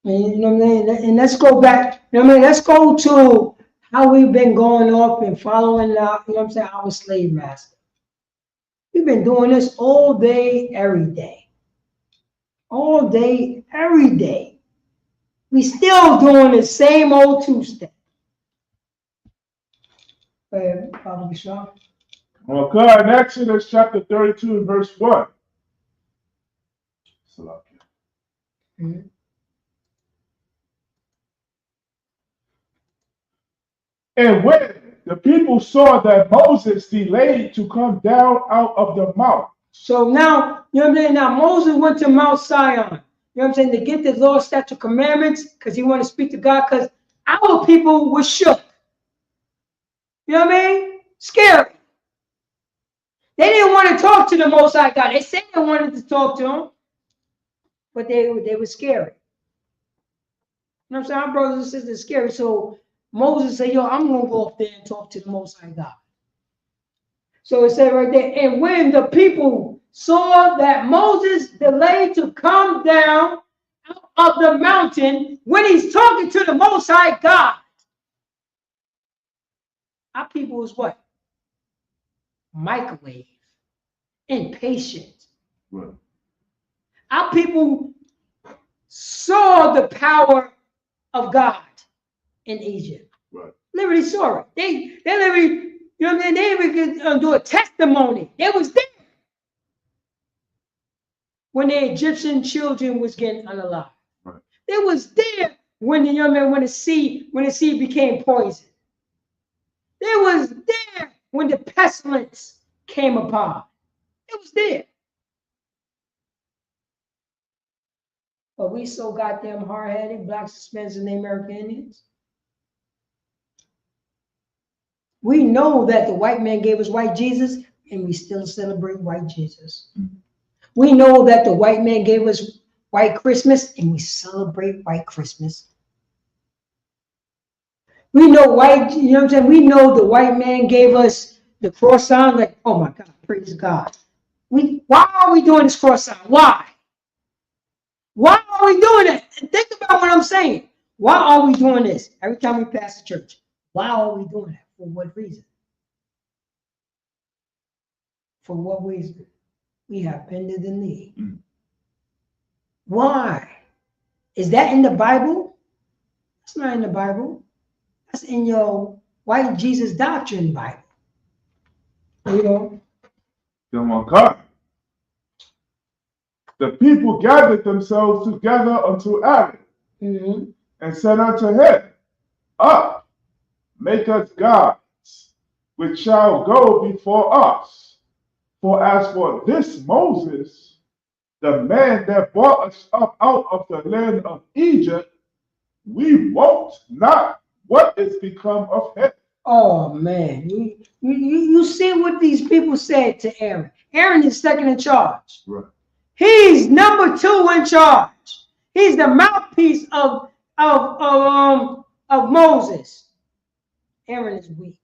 And, you know what I mean? And let's go back. You know what I mean? Let's go to how we've been going off and following out, you know what I'm saying, our slave master. We've been doing this all day, every day. All day, every day. We still doing the same old two-step. Father Bishop. Well, God, in Exodus chapter 32 and verse 1. Mm-hmm. And when the people saw that Moses delayed to come down out of the mount. So now, you know what I'm saying? Now Moses went to Mount Zion. You know what I'm saying? To get the law, statute, commandments, because he wanted to speak to God, because our people were shook. You know what I mean? Scary. They didn't want to talk to the Most High God. They said they wanted to talk to him, but they were scary. You know what I'm saying? Our brothers and sisters are scary. So Moses said, yo, I'm going to go up there and talk to the Most High God. So it said right there, and when the people saw that Moses delayed to come down out of the mountain, when he's talking to the Most High God, our people is what? Microwave. Impatient. Right. Our people saw the power of God in Egypt. Right. Literally saw it. They literally, you know what I mean? They even do a testimony. They was there when the Egyptian children was getting unalive. Right. They was there when when the sea became poison. They was there when the pestilence came upon. It was there. But we so goddamn hard-headed, black Hispanics and American Indians. We know that the white man gave us white Jesus, and we still celebrate white Jesus. We know that the white man gave us white Christmas, and we celebrate white Christmas. We know white, you know what I'm saying? We know the white man gave us the cross sign, like, oh my God, praise God. Why are we doing this cross sign? Why? Why are we doing it? Think about what I'm saying. Why are we doing this? Every time we pass the church, why are we doing that? For what reason? For what reason? We have bended the knee. Why? Is that in the Bible? That's not in the Bible. That's in your white Jesus doctrine Bible. You know? Come on, God. The people gathered themselves together unto Aaron and said unto him, Up, make us gods, which shall go before us. For as for this Moses, the man that brought us up out of the land of Egypt, we wot not what is become of him. Oh man, you see what these people said to Aaron. Aaron is second in charge. Right. He's number 2 in charge. He's the mouthpiece of Moses. Aaron is weak.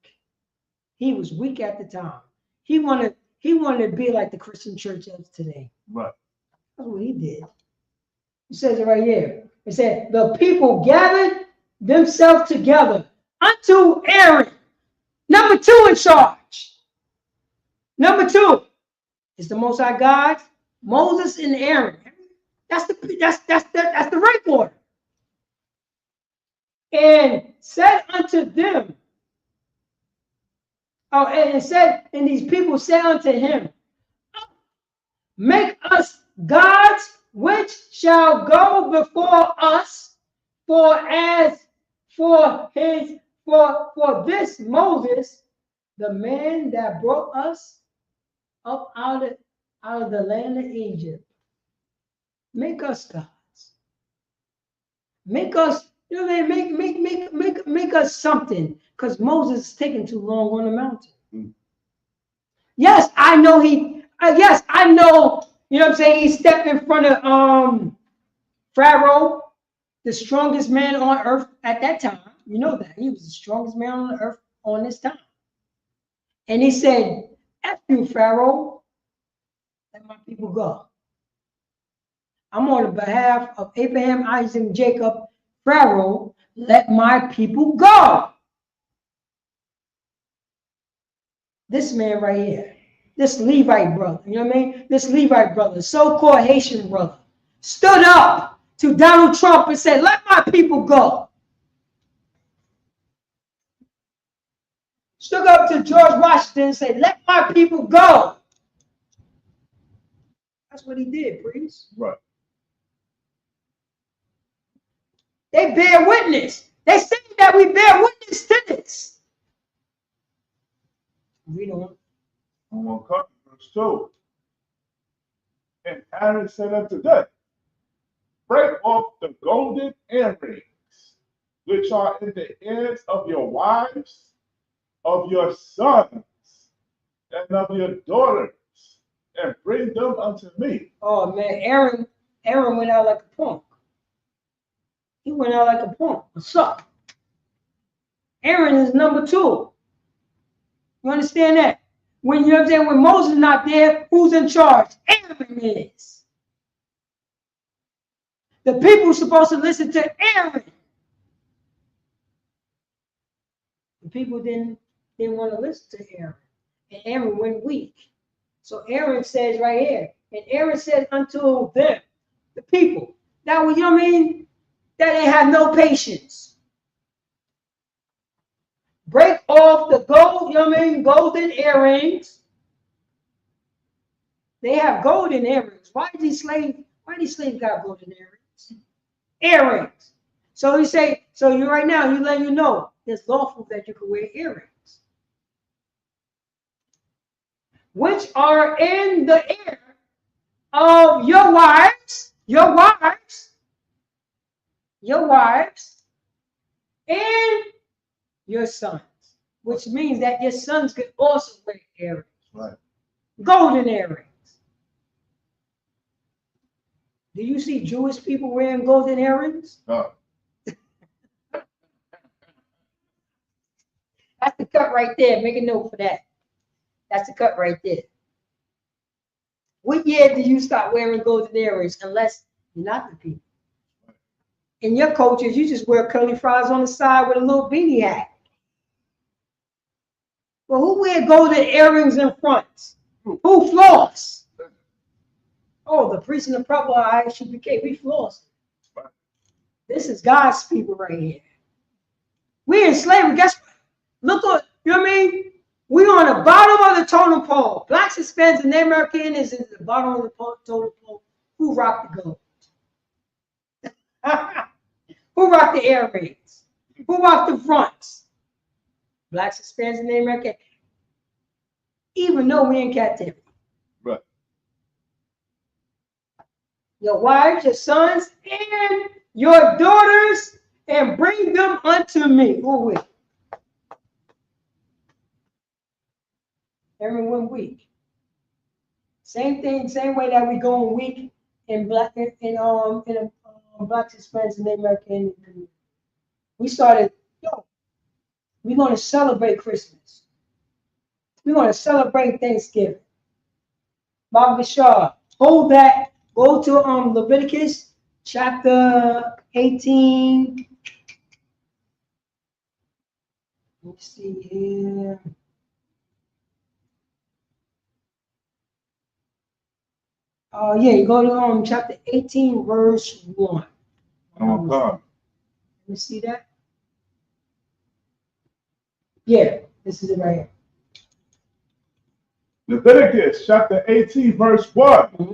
He was weak at the time. He wanted to be like the Christian church is today. Right. That's what he did. It says it right here. It said the people gathered themselves together unto Aaron. Number 2 in charge. Number 2 is the Most High God, Moses and Aaron. That's the rank order. And said unto them, and these people said unto him, make us gods which shall go before us, for this Moses, the man that brought us up out of the land of Egypt. Make us gods. Make us, you know what I mean? Make us something, because Moses is taking too long on the mountain. Yes, I know yes, I know, you know what I'm saying? He stepped in front of Pharaoh, the strongest man on earth at that time. You know that. He was the strongest man on earth on this time. And he said, F you, Pharaoh, let my people go. I'm on the behalf of Abraham, Isaac, and Jacob. Pharaoh, let my people go. This man right here, this Levite brother, you know what I mean? This Levite brother, so-called Haitian brother, stood up to Donald Trump and said, let my people go. Stood up to George Washington and said, let my people go. That's what he did, priest. Right. They bear witness. They say that we bear witness to this. We don't. I'm going to cut verse 2. And Aaron said unto them, break off the golden earrings, which are in the ears of your wives, of your sons, and of your daughters, and bring them unto me. Oh man, Aaron went out like a punk. He went out like a punk. What's up? Aaron is number 2. You understand that? When you know what I'm saying, when Moses is not there, who's in charge? Aaron is. The people are supposed to listen to Aaron. The people didn't want to listen to Aaron. And Aaron went weak. So Aaron says right here, and Aaron said unto them, the people, that was, you know what I mean? That they have no patience. Break off the gold, you know what I mean? Golden earrings. They have golden earrings. Why these slaves got golden earrings? Earrings. So you say, so you right now, you let you know it's lawful that you can wear earrings. which are in the ear of your wives, and your sons, which means that your sons could also wear earrings, Right. golden earrings. Do you see Jewish people wearing golden earrings? No. That's the cut right there. Make a note for that. That's the cut right there. What year do you start wearing golden earrings? Unless you're not the people. In your cultures, you just wear curly fries on the side with a little beanie hat. Well, who wear golden earrings in front? Who floss? Oh, the priest and the prophet, Isupk, we floss. This is God's people right here. We're in slavery. Guess what? Look at, you know what I mean? We're on the bottom of the totem pole. Blacks, Hispanics, and Native Americans is at the bottom of the totem pole. Who rocked the gold? Who rocked the earrings? Who rocked the fronts? Blacks, Hispanics, and Native Americans. Even though we're in captivity. Right. Your wives, your sons, and your daughters, and bring them unto me. Who will? Every 1 week. Same thing, same way that we go in week in black Blacks, Hispanics, and Native American community. We started, we're going to celebrate Christmas. We're going to celebrate Thanksgiving. Baba Bashar, hold that. Go to Leviticus chapter 18. Let's see here. Yeah, you go to chapter 18, verse 1. Oh, God. Let me see that. Yeah, this is it right here. Leviticus chapter 18, verse 1. Mm-hmm.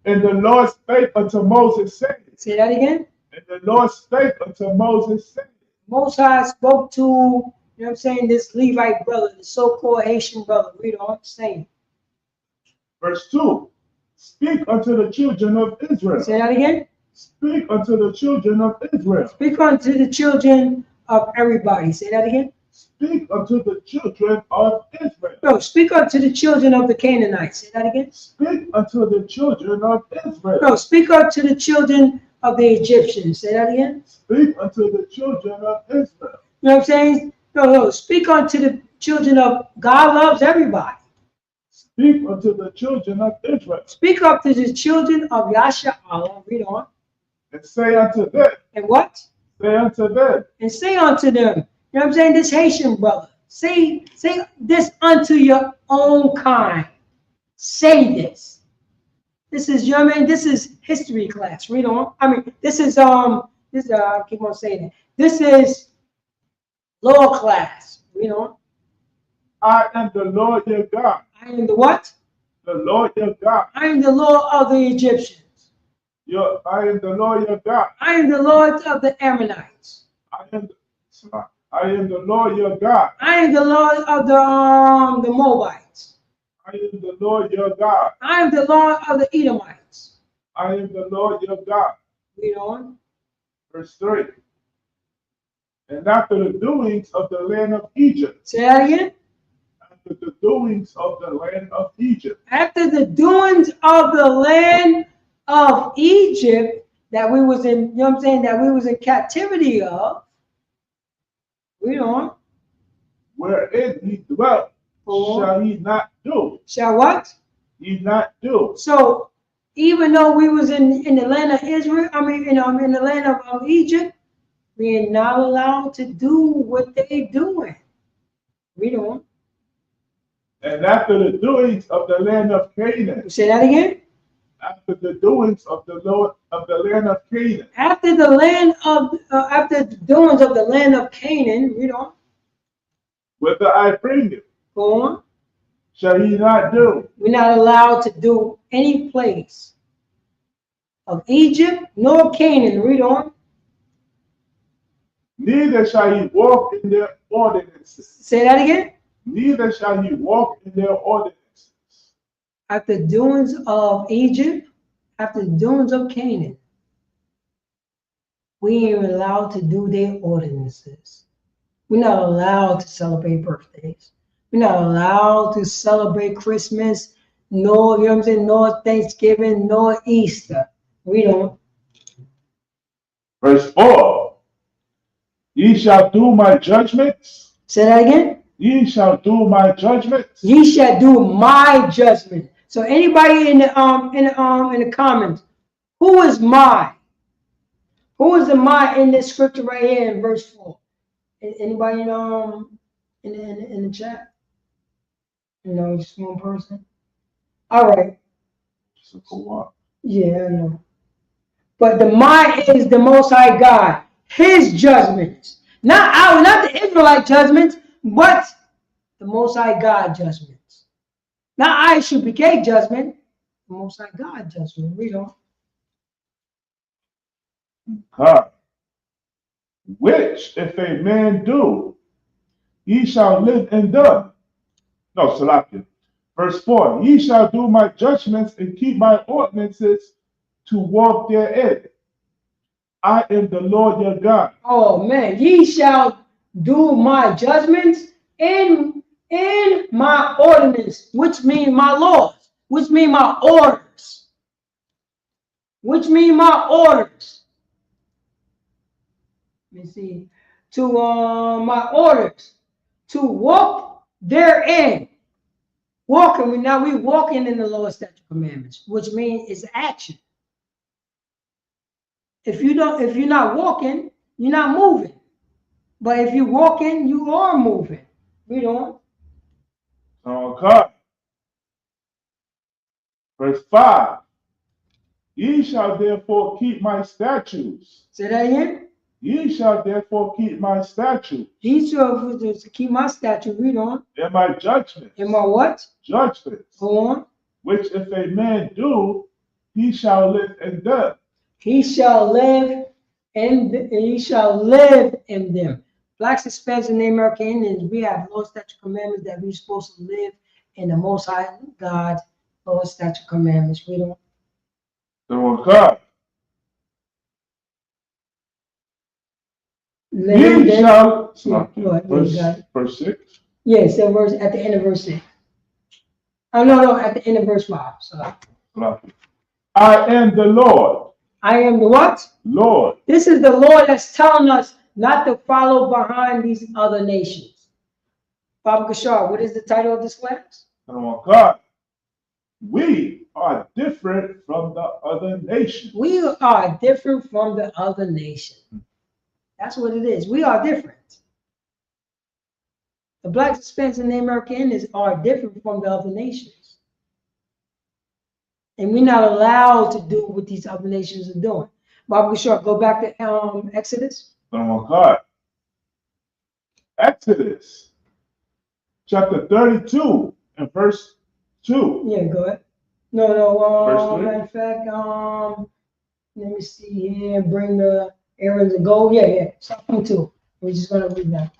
And the Lord spake unto Moses, saying. Say that again. And the Lord spake unto Moses, saying. Most High spoke to, you know what I'm saying, this Levite brother, the so-called Haitian brother. Read on, saying. Verse 2. Speak unto the children of Israel. Say that again. Speak unto the children of Israel. Speak unto the children of everybody. Say that again. Speak unto the children of Israel. No, speak unto the children of the Canaanites. Say that again. Speak unto the children of Israel. No, speak unto the children of the Egyptians. Say that again. Speak unto the children of Israel. You know what I'm saying? No. Speak unto the children of God loves everybody. Speak unto the children of Israel. Speak up to the children of Yasha Allah. Read on. And say unto them. And what? Say unto them. And say unto them. You know what I'm saying? This Haitian brother. Say this unto your own kind. Say this. This is, you know what I mean? This is history class. Read on. I mean, this is I keep on saying it. This is law class. Read on. I am the Lord your God. I am the what? The Lord your God. I am the Lord of the Egyptians. I am the Lord your God. I am the Lord of the Ammonites. I am the Lord your God. I am the Lord of the Moabites. I am the Lord your God. I am the Lord of the Edomites. I am the Lord your God. Read on. Verse 3. And after the doings of the land of Egypt. Say that again. After the doings of the land of Egypt. After the doings of the land of Egypt that we was in, you know what I'm saying, that we was in captivity of. Read on. Wherein he dwelt, shall he not do. Shall what? He not do. So even though we was in the land of Israel, in the land of Egypt, we are not allowed to do what they doing. Read on. And after the doings of the land of Canaan. Say that again. After the doings of the Lord of the land of Canaan. After the doings of the land of Canaan. Read on. Whither I bring you. Go on. Shall he not do? We're not allowed to do any place of Egypt nor Canaan. Read on. Neither shall he walk in their ordinances. Say that again. neither shall ye walk in their ordinances. After the doings of Egypt, after the doings of Canaan, we ain't allowed to do their ordinances. We're not allowed to celebrate birthdays. We're not allowed to celebrate Christmas, nor, you know what I'm saying, nor Thanksgiving, nor Easter. We don't. Verse 4. Ye shall do my judgments. Say that again. Ye shall do my judgments. Ye shall do my judgment. So anybody in the comments, who is my? Who is the my in this scripture right here in verse 4? Anybody in the chat? You know, just one person. All right. Yeah, I know. But the my is the Most High God, His judgments, not the Israelite judgments, but the Most High God judgments. Not Isupk judgment, the Most High God judgment. Read on. God, which if a man do, he shall live and die. No, Salakia. Verse 4. Ye shall do my judgments and keep my ordinances to walk therein. I am the Lord your God. Oh man, ye shall do my judgments in my ordinance, which mean my laws, which mean my orders, which mean my orders. Let me see. To my orders, to walk therein. Walking, now we walking in the Lord's statute commandments, which means it's action. If you're not walking, you're not moving. But if you're walking, you are moving. Read on. Okay. Verse 5. Ye shall therefore keep my statutes. Say that again. Ye shall therefore keep my statutes. Ye shall keep my statute. Read on. And my judgments. And my what? Judgments. Go on. Which if a man do, he shall live and die. He shall live and he shall live in them. Blacks, Hispanics, and Native American Indians, we have law, statute, commandments that we're supposed to live in the Most High God, law, statute, commandments. We don't. So God. Ye shall. Verse 6. Yes, that verse at the end of verse 6. Oh no, at the end of verse 5. So. I am the Lord. I am the what? Lord. This is the Lord that's telling us not to follow behind these other nations. Bob Kashar, what is the title of this class? Oh God. We are different from the other nations. We are different from the other nations. That's what it is. We are different. The Blacks, Hispanics, and Native American Indians are different from the other nations. And we're not allowed to do what these other nations are doing. Bob Kashar, go back to Exodus. Oh God. Exodus chapter 32 and verse 2. Yeah, go ahead. No, verse 3. Matter of fact, let me see here, bring the Aaron's and gold. Yeah. Stop from 2. We're just gonna read that.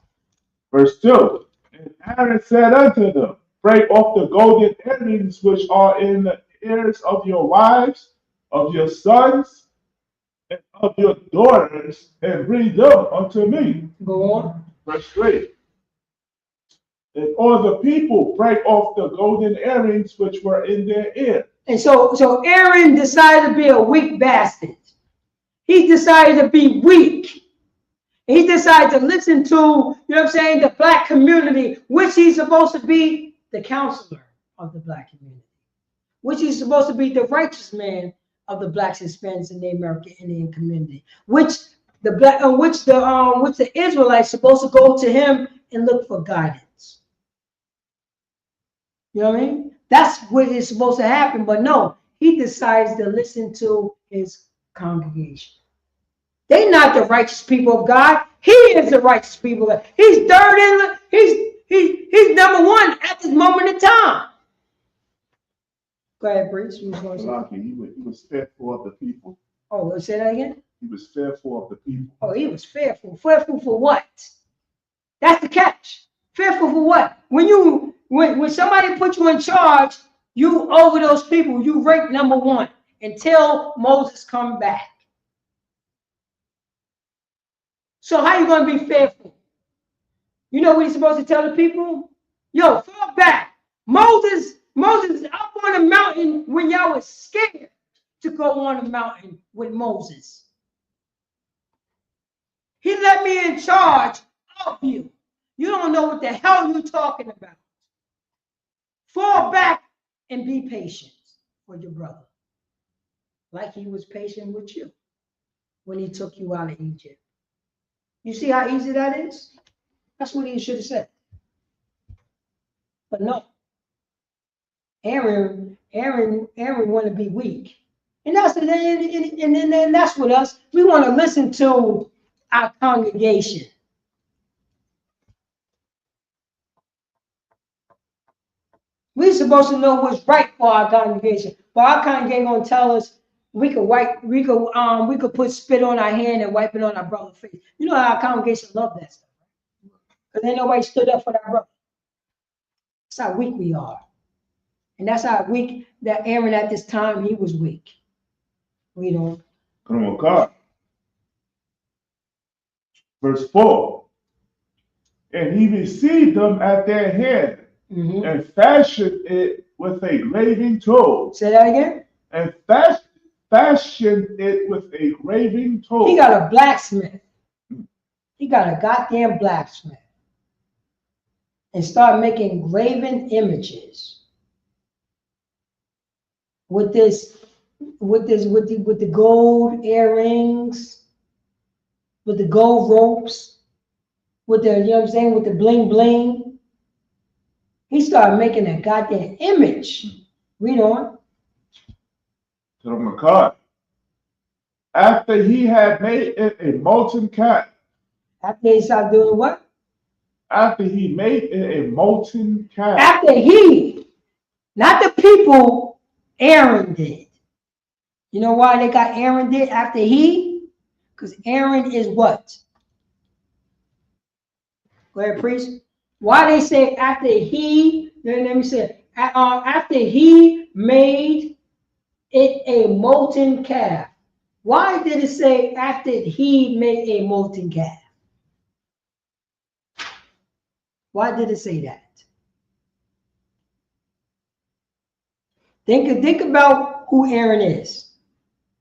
Verse 2. And Aaron said unto them, break off the golden earrings which are in the ears of your wives, of your sons, and of your daughters, and bring them unto me. Go on. Verse 3. And all the people break off the golden earrings which were in their ears. And so Aaron decided to be a weak bastard. He decided to be weak. He decided to listen to, the black community, which he's supposed to be the counselor of the black community, which he's supposed to be the righteous man of the Blacks, Hispanics, and Native American Indian community, which the Israelites supposed to go to him and look for guidance. You know what I mean? That's what is supposed to happen, but no, he decides to listen to his congregation. They're not the righteous people of God. He is the righteous people. He's third in. He's number one at this moment in time. Go ahead, Bruce. He was fearful of the people. Oh, let's say that again. He was fearful of the people. Oh, he was fearful. Fearful for what? That's the catch. Fearful for what? When somebody put you in charge, you over those people. You rank number one until Moses come back. So how you going to be fearful? You know what he's supposed to tell the people? Yo, fall back. Moses is up on the mountain when y'all was scared to go on the mountain with Moses. He let me in charge of you. You don't know what the hell you're talking about. Fall back and be patient for your brother. Like he was patient with you when he took you out of Egypt. You see how easy that is? That's what he should have said. But no. Aaron want to be weak. And that's with us. We want to listen to our congregation. We're supposed to know what's right for our congregation. But our congregation gonna tell us we could put spit on our hand and wipe it on our brother's face. You know how our congregation love that stuff, right? Because ain't nobody stood up for that brother. That's how weak we are. And that's how weak that Aaron at this time, he was weak. We don't. Come on, God. Verse 4. And he received them at their hand and fashioned it with a graving tool. Say that again. And fashioned it with a graving tool. He got a blacksmith. He got a goddamn blacksmith. And start making graven images. With the gold earrings, with the gold ropes, with the, you know what I'm saying, with the bling bling. He started making a goddamn image. Read on. Tell him, God. After he had made it a molten calf. After he started doing what? After he made it a molten calf. After he, not the people, Aaron did. You know why they got Aaron did after he? Because Aaron is what? Go ahead, priest. Why they say after he, let me say, after he made it a molten calf. Why did it say after he made a molten calf? Why did it say that? Think about who Aaron is.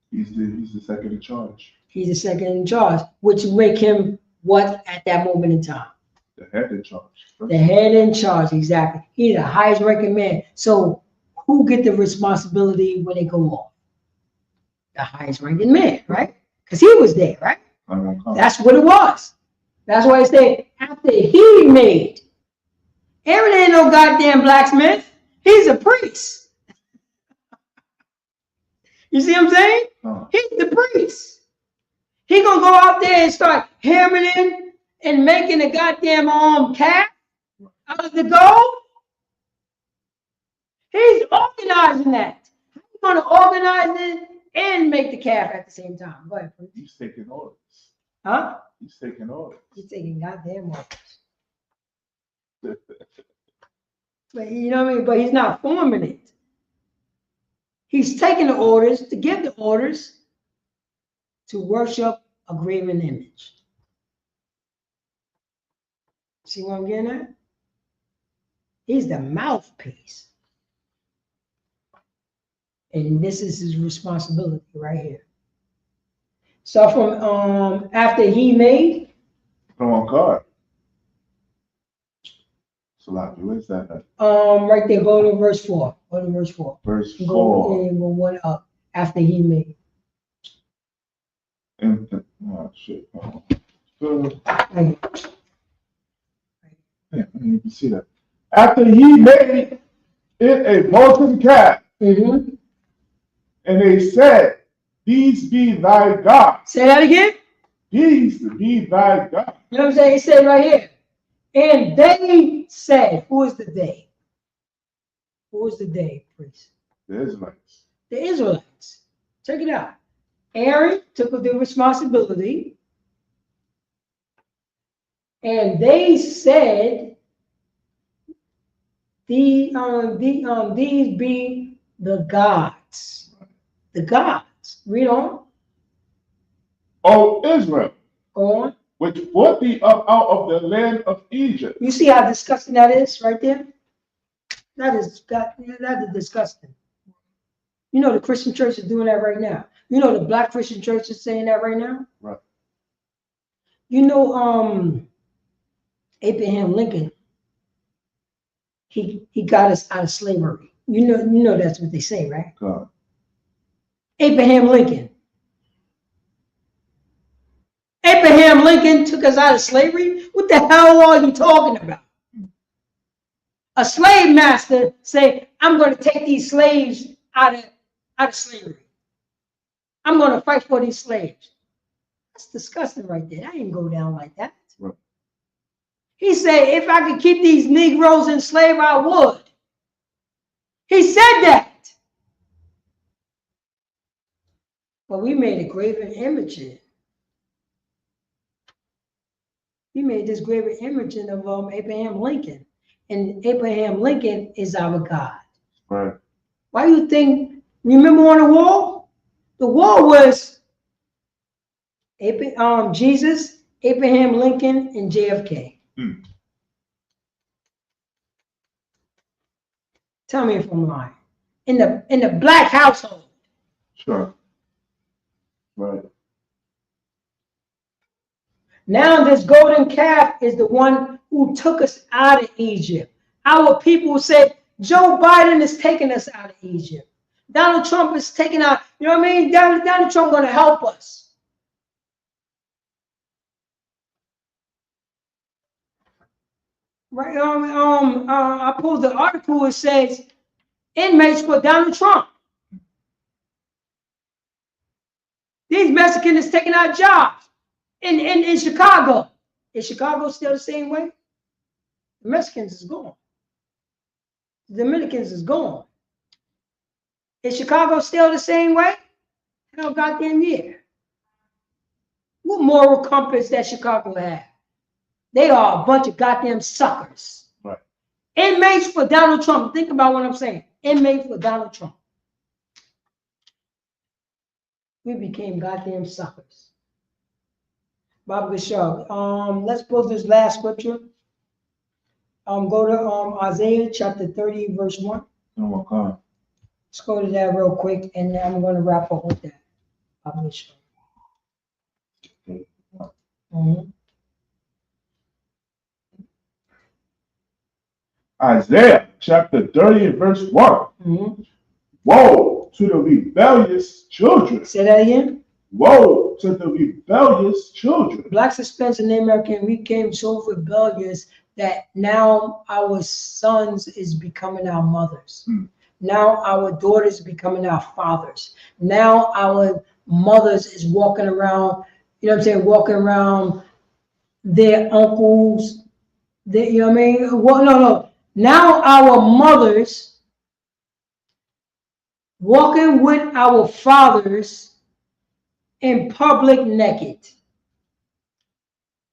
He's the second in charge. He's the second in charge, which make him what at that moment in time? The head in charge. The head in charge, exactly. He's the highest ranking man. So who get the responsibility when they go off? The highest ranking man, right? Because he was there, right? That's what it was. That's why I say after he made. Aaron ain't no goddamn blacksmith. He's a priest. You see what I'm saying? He's the priest. He gonna go out there and start hammering and making a goddamn calf out of the gold. He's organizing that. He's gonna organize it and make the calf at the same time. Go ahead, please. He's taking orders. Huh? He's taking orders. He's taking goddamn orders. But you know what I mean? But he's not forming it. He's taking the orders to give the orders to worship a graven image. See what I'm getting at? He's the mouthpiece. And this is his responsibility right here. So from after he made. Come on, God. Salaki, where's that at? Right there, go to verse 4. Go to verse 4. Verse 4. Go one up after he made. Oh shit. Right. Yeah, I didn't even see that. After he made it a molten calf, and they said, "These be thy gods." Say that again. These be thy gods. You know what I'm saying? He said right here. And they said, who is the they? Who is the they, priest? The Israelites. The Israelites. Check it out. Aaron took the responsibility. And they said, these be the gods. The gods. Read on. O Israel, Go on. which brought thee up out of the land of Egypt. You see how disgusting that is right there? That is disgusting. You know the Christian church is doing that right now. You know the black Christian church is saying that right now. Right. You know, Abraham Lincoln, he got us out of slavery. You know that's what they say, right? God. Abraham Lincoln. Abraham Lincoln took us out of slavery? What the hell are you talking about? A slave master say, I'm going to take these slaves out of slavery. I'm going to fight for these slaves. That's disgusting right there. That didn't go down like that. Right. He said, if I could keep these Negroes enslaved, I would. He said that. But we made a graven image in. We made this graven image in of Abraham Lincoln. And Abraham Lincoln is our God. Right. Why do you think, remember on the wall? The wall was Jesus, Abraham Lincoln, and JFK. Tell me if I'm lying. In the black household. Sure. Right. Now this golden calf is the one who took us out of Egypt. Our people said, Joe Biden is taking us out of Egypt. Donald Trump is taking out, you know what I mean? Donald Trump going to help us. Right? I pulled the article. It says, inmates for Donald Trump. These Mexicans is taking out jobs in Chicago. Is Chicago still the same way? The Mexicans is gone. The Dominicans is gone. Is Chicago still the same way? Hell goddamn yeah. What moral compass that Chicago have? They are a bunch of goddamn suckers. Right. Inmates for Donald Trump. Think about what I'm saying. Inmates for Donald Trump. We became goddamn suckers. Bob Bishop. Let's post this last scripture. Go to Isaiah chapter 30, verse 1. Oh my God. Let's go to that real quick, and then I'm going to wrap up with that. Bob Bishop. Isaiah chapter 30 and verse 1. Woe to the rebellious children. Say that again. Woe to the rebellious children. Black suspense in the American, we became so rebellious that now our sons is becoming our mothers. Now our daughters becoming our fathers. Now our mothers is walking around, you know what I'm saying, walking around their uncles, you know what I mean? Well, no. Now our mothers walking with our fathers in public naked.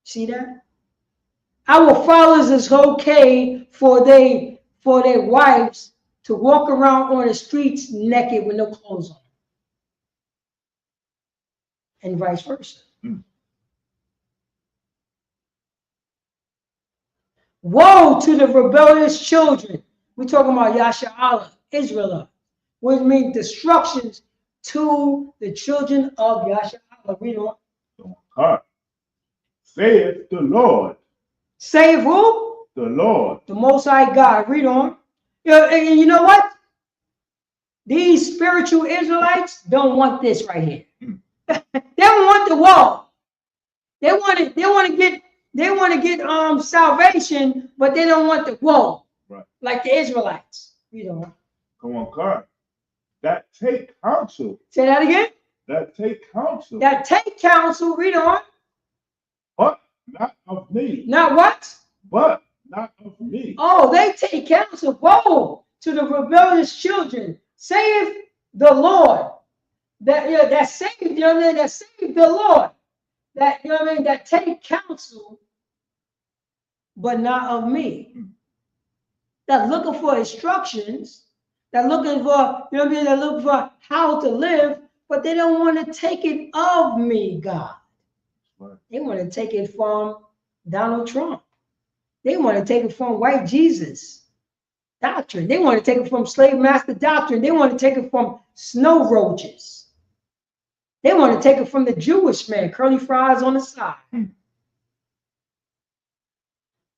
See that? Our fathers is okay for their wives to walk around on the streets naked with no clothes on. And vice versa. Woe to the rebellious children. We're talking about Yasha'Allah, Israel, which means destructions to the children of Yasha'Allah. Read on. Saith the Lord. Save who? The Lord. The Most High God. Read on. And you know what? These spiritual Israelites don't want this right here. They don't want the wall. They want to get salvation, but they don't want the wall. Right. Like the Israelites. Read on. Come on, God. That take counsel. Say that again. That take counsel. That take counsel. Read on. But not of me. Not what? But not of me. Oh, they take counsel. Woe to the rebellious children. Saith the Lord. That saved, you know what I mean? That saved the Lord. That, you know what I mean? That take counsel, but not of me. that looking for instructions, that looking for, you know what I mean, that looking for how to live, but they don't want to take it of me, God. Right. They want to take it from Donald Trump. They want to take it from white Jesus doctrine. They want to take it from slave master doctrine. They want to take it from snow roaches. They want to take it from the Jewish man, curly fries on the side.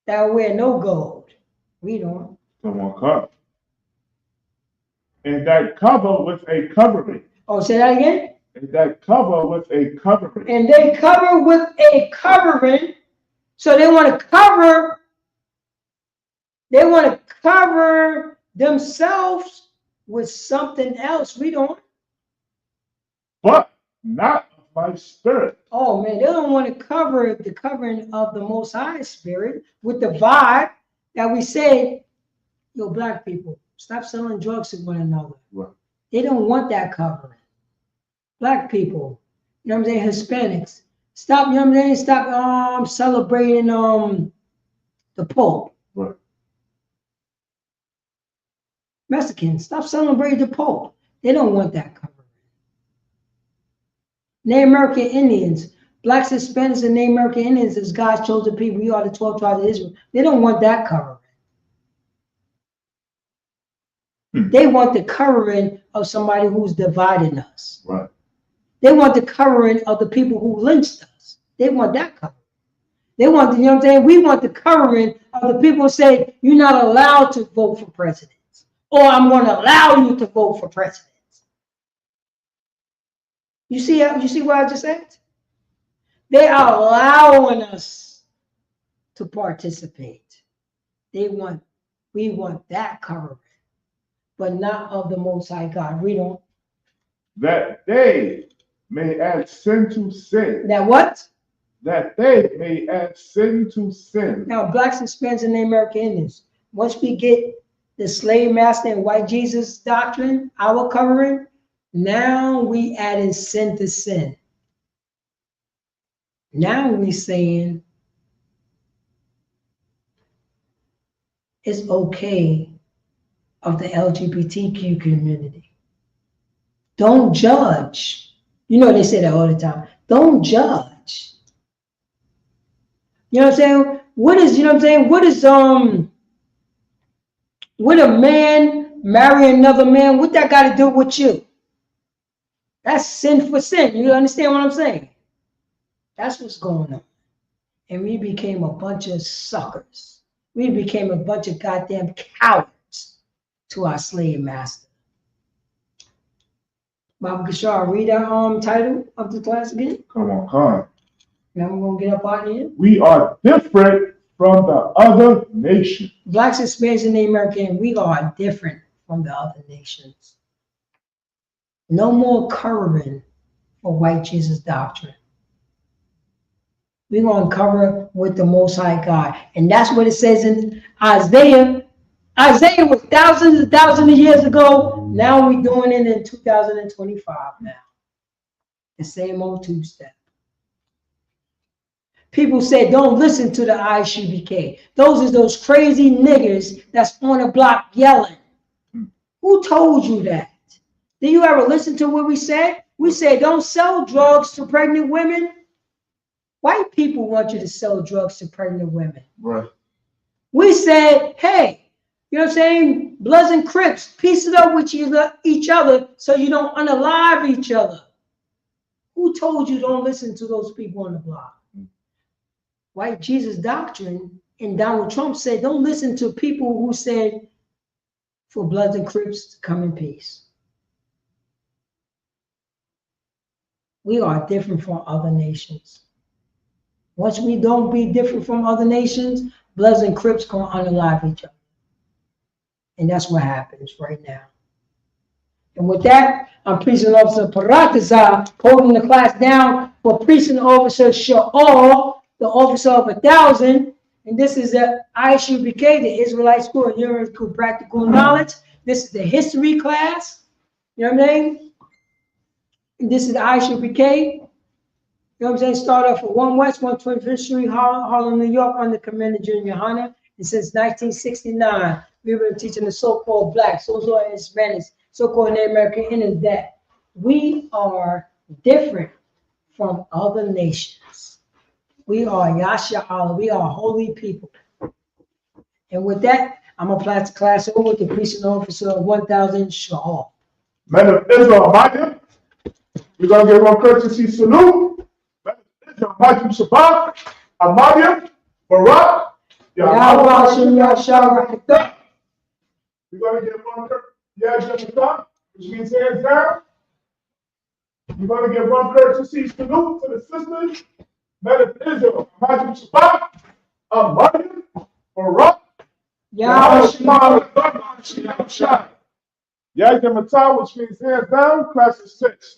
That wear no gold. We don't. Come on, cover. And that cover with a covering. Oh, say that again? And that cover with a covering. And they cover with a covering. So they want to cover. They want to cover themselves with something else. We don't. But not of my spirit. Oh man, they don't want to cover the covering of the Most High Spirit with the vibe that we say, yo, black people, stop selling drugs to one another. Right. They don't want that covering. Black people, you know what I'm saying, Hispanics, stop, you know what I'm saying, stop celebrating the Pope. Right. Mexicans, stop celebrating the Pope. They don't want that covering. Native American Indians, blacks, Hispanics, and Native American Indians as God's chosen people. We are the 12 tribes of Israel. They don't want that covering. They want the covering of somebody who's dividing us. Right. They want the covering of the people who lynched us. They want that covering. They want, you know what I'm saying? We want the covering of the people who say, you're not allowed to vote for presidents, or I'm going to allow you to vote for presidents. You see what I just said? They are allowing us to participate. We want that covering, but not of the Most High God. We don't. That they may add sin to sin. That what? That they may add sin to sin. Now, blacks, Hispanics, and Native American Indians, once we get the slave master and white Jesus doctrine, our covering, now we adding sin to sin. Now we saying it's okay of the LGBTQ community. Don't judge. You know they say that all the time. Don't judge. You know what I'm saying? What is, you know what I'm saying? Would a man marry another man? What that got to do with you? That's sin for sin. You understand what I'm saying? That's what's going on. And we became a bunch of suckers. We became a bunch of goddamn cowards to our slave master. Baba Kishar, read our title of the class again. Come on, come. Now we're going to get up out of here. We are different from the other nations. Blacks, Hispanics, and Native American, we are different from the other nations. No more covering for white Jesus doctrine. We're going to cover with the Most High God. And that's what it says in Isaiah. Isaiah was thousands and thousands of years ago. Now we're doing it in 2025 now. The same old two-step. People say, don't listen to the Isupk. Those crazy niggas that's on the block yelling. Who told you that? Did you ever listen to what we said? We said, don't sell drugs to pregnant women. White people want you to sell drugs to pregnant women. Right. We said, hey, you know what I'm saying? Bloods and Crips, piece it up with each other so you don't unalive each other. Who told you don't listen to those people on the block? White Jesus doctrine and Donald Trump said, don't listen to people who said for Bloods and Crips to come in peace. We are different from other nations. Once we don't be different from other nations, Bloods and Crips gonna unalive each other. And that's what happens right now. And with that, I'm Precinct Officer Parataza holding the class down for Precinct Officer Sha'al, the officer of 1,000. And this is the Isupk, the Israelite School of Numerical Practical Knowledge. This is the history class. You know what I mean? And this is the Isupk. You know what I'm saying? Start off at 1 West, 125th Street, Harlem, New York, under Commander Junior Hunter. And since 1969, we've been teaching the so-called blacks, so-called Hispanics, so-called Native American Indians that we are different from other nations. We are Yasha Allah. We are holy people. And with that, I'm going to pass the class over to Priest and Officer of 1000 Shahal. Men of Israel, Maya, we're going to give one courtesy salute. Men of Israel, Maya, Shabbat, Amadia, Barak, Yahweh, we're going to give one courtesy, which means hands down. We're going to give one courtesy salute to the sisters. Men of Israel, Maya, Shabbat, Amadia, Barak, Yahweh, Yagamata, which means hands down, class of 6.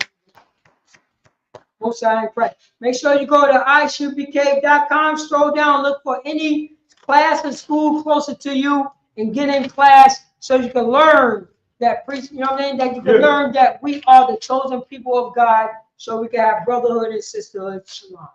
Most I pray. Make sure you go to isupk.com, scroll down, look for any class or school closer to you, and get in class so you can learn that priest, you know what I mean? That you can learn that we are the chosen people of God, so we can have brotherhood and sisterhood. Shalom.